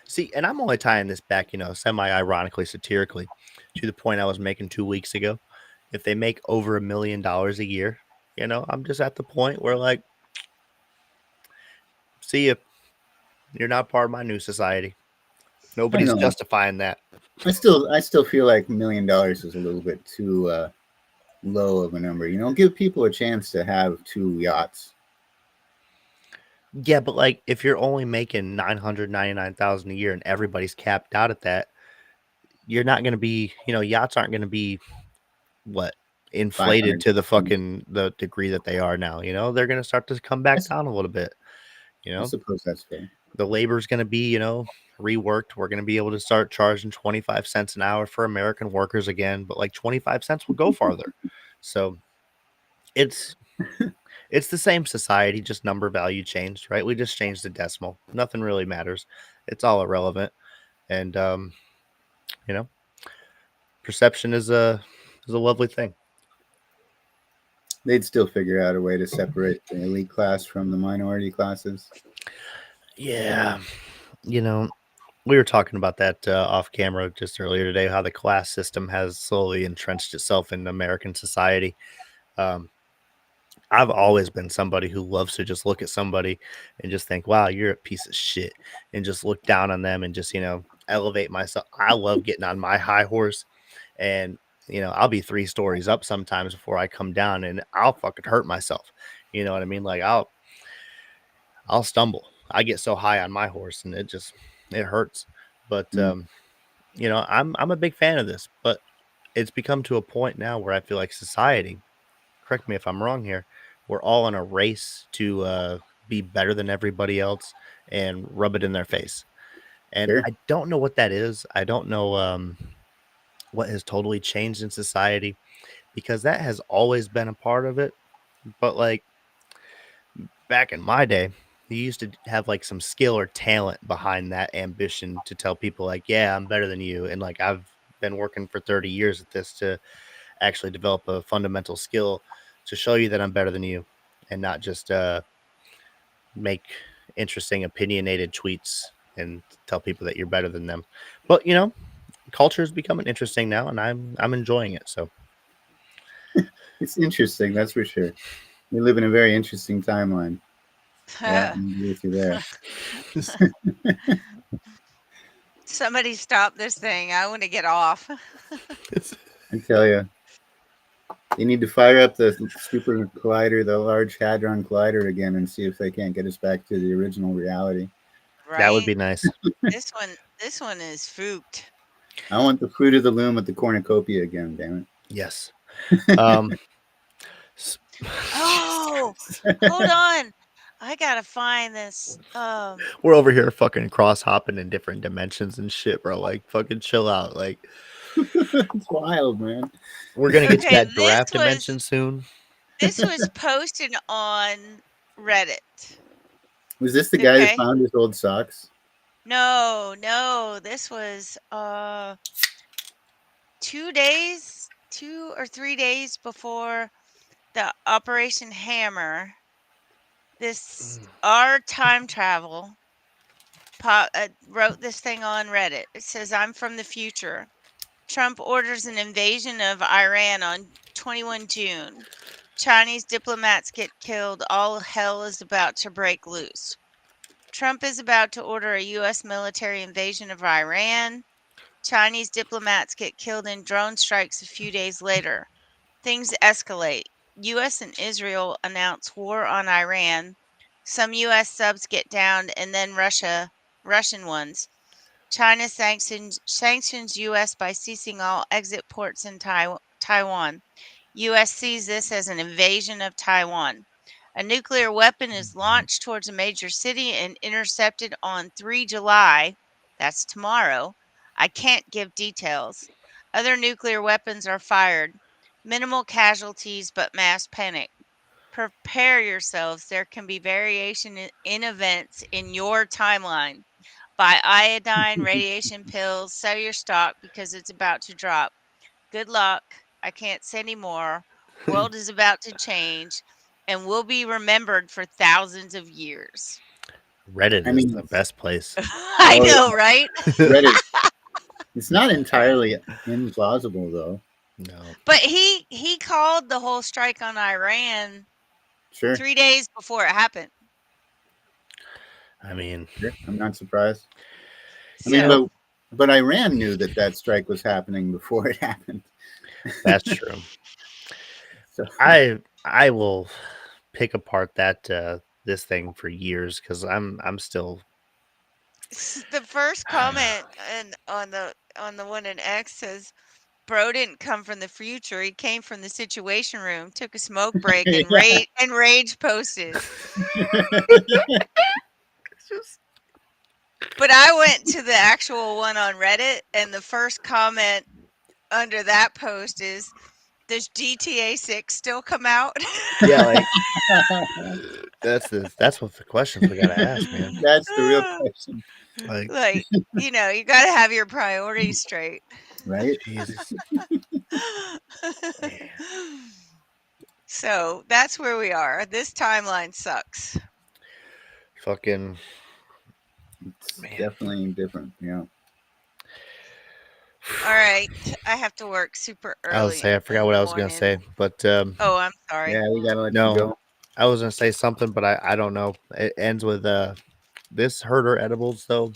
See, and I'm only tying this back, semi-ironically, satirically, to the point I was making 2 weeks ago. If they make over $1 million a year, I'm just at the point where, like, see you. You're not part of my new society. Nobody's justifying that. I still feel like $1 million is a little bit too low of a number. Give people a chance to have 2 yachts. Yeah, but like, if you're only making $999,000 a year and everybody's capped out at that, you're not going to be, yachts aren't going to be what inflated 500. to the degree that they are now. They're going to start to come back down a little bit. I suppose that's fair. The labor's going to be, reworked. We're going to be able to start charging 25 cents an hour for American workers again, but like 25 cents will go farther. So it's the same society, just number value changed, right? We just changed the decimal. Nothing really matters. It's all irrelevant. And perception is a lovely thing. They'd still figure out a way to separate the elite class from the minority classes. Yeah. We were talking about that off camera just earlier today, how the class system has slowly entrenched itself in American society. I've always been somebody who loves to just look at somebody and just think, wow, you're a piece of shit, and just look down on them and just, elevate myself. I love getting on my high horse, and, I'll be 3 stories up sometimes before I come down, and I'll fucking hurt myself. You know what I mean? Like, I'll stumble. I get so high on my horse, and it hurts. But, I'm a big fan of this, but it's become to a point now where I feel like society, correct me if I'm wrong here, we're all in a race to be better than everybody else and rub it in their face. And Sure. I don't know what that is. I don't know what has totally changed in society, because that has always been a part of it. But like, back in my day, you used to have like some skill or talent behind that ambition to tell people like, yeah, I'm better than you. And like, I've been working for 30 years at this to actually develop a fundamental skill to show you that I'm better than you, and not just make interesting opinionated tweets and tell people that you're better than them. But culture is becoming interesting now, and I'm enjoying it. So It's interesting, that's for sure. We live in a very interesting timeline. Yeah, I agree with you there. Somebody stop this thing. I want to get off. I tell you, they need to fire up the super collider, the Large Hadron Collider again, and see if they can't get us back to the original reality. Right? that would be nice. This one is spooked. I want the fruit of the loom at the cornucopia again, damn it. Yes. Oh, hold on. I gotta find this. We're over here fucking cross hopping in different dimensions and shit, bro. Like, fucking chill out. Like, It's wild, man. we're gonna get to Okay, that giraffe dimension soon. this was posted on Reddit. Was this the guy that Okay. found his old socks? No, this was 2 or 3 days before the Operation Hammer. This our time travel wrote this thing on Reddit. It says, "I'm from the future. Trump orders an invasion of Iran on 21 June. Chinese diplomats get killed. All hell is about to break loose. Trump is about to order a U.S. military invasion of Iran. Chinese diplomats get killed in drone strikes a few days later. Things escalate. U.S. and Israel announce war on Iran. Some U.S. subs get downed, and then Russian ones. China sanctions U.S. by ceasing all exit ports in Taiwan. U.S. sees this as an invasion of Taiwan. A nuclear weapon is launched towards a major city and intercepted on 3 July. That's tomorrow. I can't give details. Other nuclear weapons are fired. Minimal casualties, but mass panic. Prepare yourselves. There can be variation in events in your timeline. Buy iodine, radiation pills, sell your stock because it's about to drop. Good luck. I can't say any more. World is about to change and will be remembered for thousands of years." Reddit I is mean, the best place. I oh, know, right? Reddit. It's not entirely implausible, though. No. But he called the whole strike on Iran Sure. 3 days before it happened. I mean, Sure. I'm not surprised. I mean, So, but Iran knew that strike was happening before it happened. that's true. So I will pick apart that this thing for years because I'm still the first comment on the one in X says, "Bro didn't come from the future. He came from the Situation Room, took a smoke break, and yeah. rage posted." But I went to the actual one on Reddit, and the first comment under that post is, "Does GTA 6 still come out?" yeah, like that's what the questions we gotta ask, man. That's the real question, Like, Like, you got to have your priorities straight. right? Jesus, man. So that's where we are. This timeline sucks. Fucking It's man. definitely different. Yeah. All right. I have to work super I was early say I forgot in what the I was gonna say, morning. but Oh, I'm sorry. Yeah, we gotta let you no, go. I was gonna say something, but I don't know. It ends with this herder edibles though.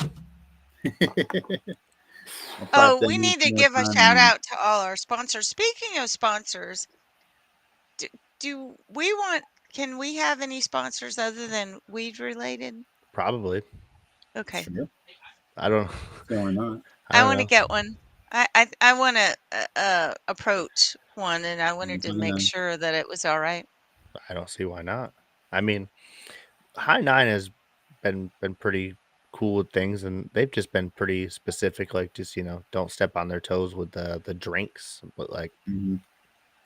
I'll pop Oh, that we in need to some more give a time. shout out to all our sponsors. Speaking of sponsors, do we want, can we have any sponsors other than weed related? Probably. Okay. Sure. I don't. So why not? I I don't want to know. get one. I want to approach one, and I wanted to make Yeah. sure that it was all right. I don't see why not. I mean, High Nine has been pretty cool with things, and they've just been pretty specific. Like, just don't step on their toes with the drinks. But like, Mhm.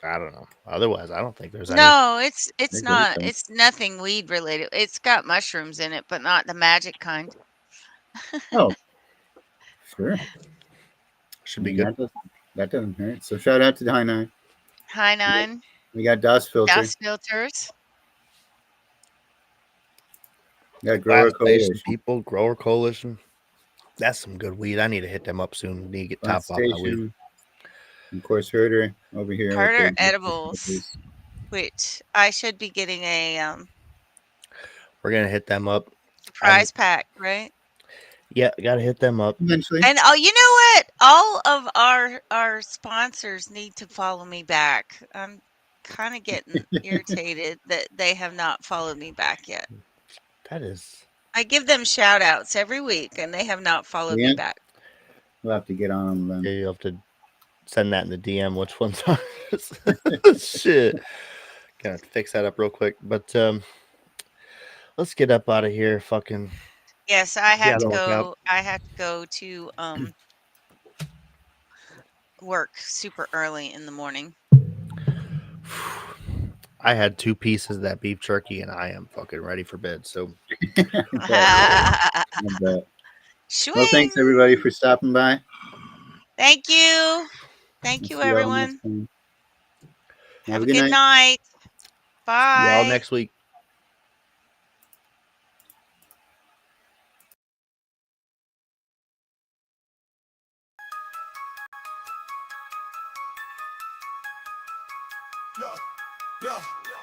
I don't know. Otherwise, I don't think there's any. No, They're it's great not. though. It's nothing weed related. It's got mushrooms in it, but not the magic kind. Oh, sure. I Should be mean good. that doesn't hurt. So shout out to High Nine. High We got, nine, we got DOS filter. gas filters. We got Grower Last Station Coalition. people, Grower Coalition. That's some good weed. I need to hit them up soon. Need to get top Last off my weed. Station. Of course, Herder over here with Herder the edibles, which I should be getting a We're gonna hit them up. surprise pack, right? Yeah, gotta hit them up. eventually. And oh, you know what? All of our sponsors need to follow me back. I'm kind of getting irritated that they have not followed me back yet. That is. I give them shout outs every week and they have not followed me Yeah, back. we'll have to get on them Yeah, then. you have to send that in the DM. Which ones are? Shit. Gotta fix that up real quick. But let's get up out of here. Fucking Yes, I yeah, have to the workout. go. I have to go to work super early in the morning. I had 2 pieces of that beef jerky, and I am fucking ready for bed. So Well, thanks Swing. everybody for stopping by. Thank you. Thank We'll you, see y'all next everyone. time. Have a good night. y'all Bye. next week.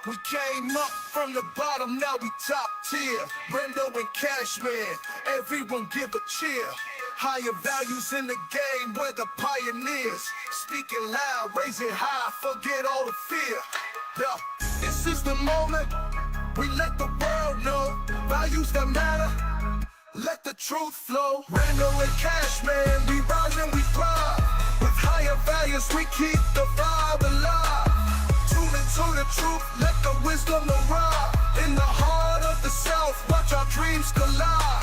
We came up from the bottom, now we top tier. Brendo and Cashman, everyone give a cheer. Higher values in the game, we're the pioneers. Speaking loud, raise it high, forget all the fear. This is the moment, we let the world know. Values that matter, let the truth flow. Brendo and Cashman, we rise and we thrive. With higher values, we keep the vibe alive. To the truth, let the wisdom arrive. In the heart of the South, watch our dreams collide.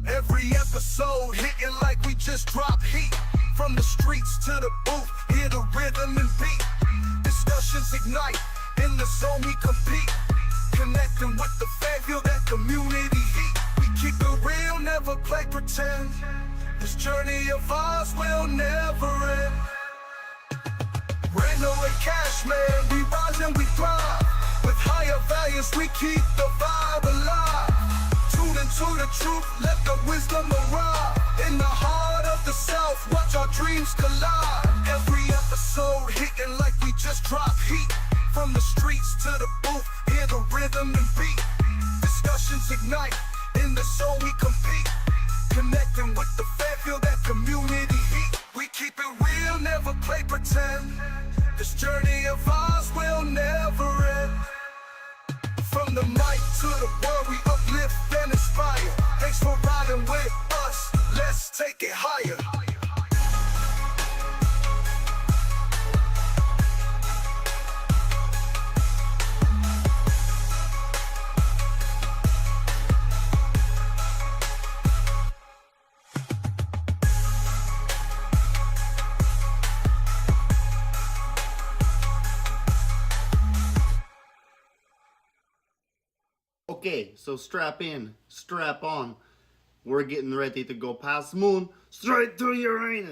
Every episode hitting like we just dropped heat. From the streets to the booth, hear the rhythm and beat. Discussions ignite, in the zone we compete. Connecting with the fan, feel that community heat. We keep it real, never play pretend. This journey of ours will never end. Brando and Cashman, we rise and we thrive. With higher values, we keep the vibe alive. Tune into the truth, let the wisdom arrive. In the heart of the South, watch our dreams collide. Every episode hitting like we just dropped heat. From the streets to the booth, hear the rhythm and beat. Discussions ignite, in the zone we compete. Connecting with the fan, feel that community heat. We keep it real, never play pretend. This journey of ours will never end. From the mic to the world, we uplift and inspire. Thanks for riding with us, let's take it higher. Okay, so strap in, strap on. We're getting ready to go past moon straight to Uranus.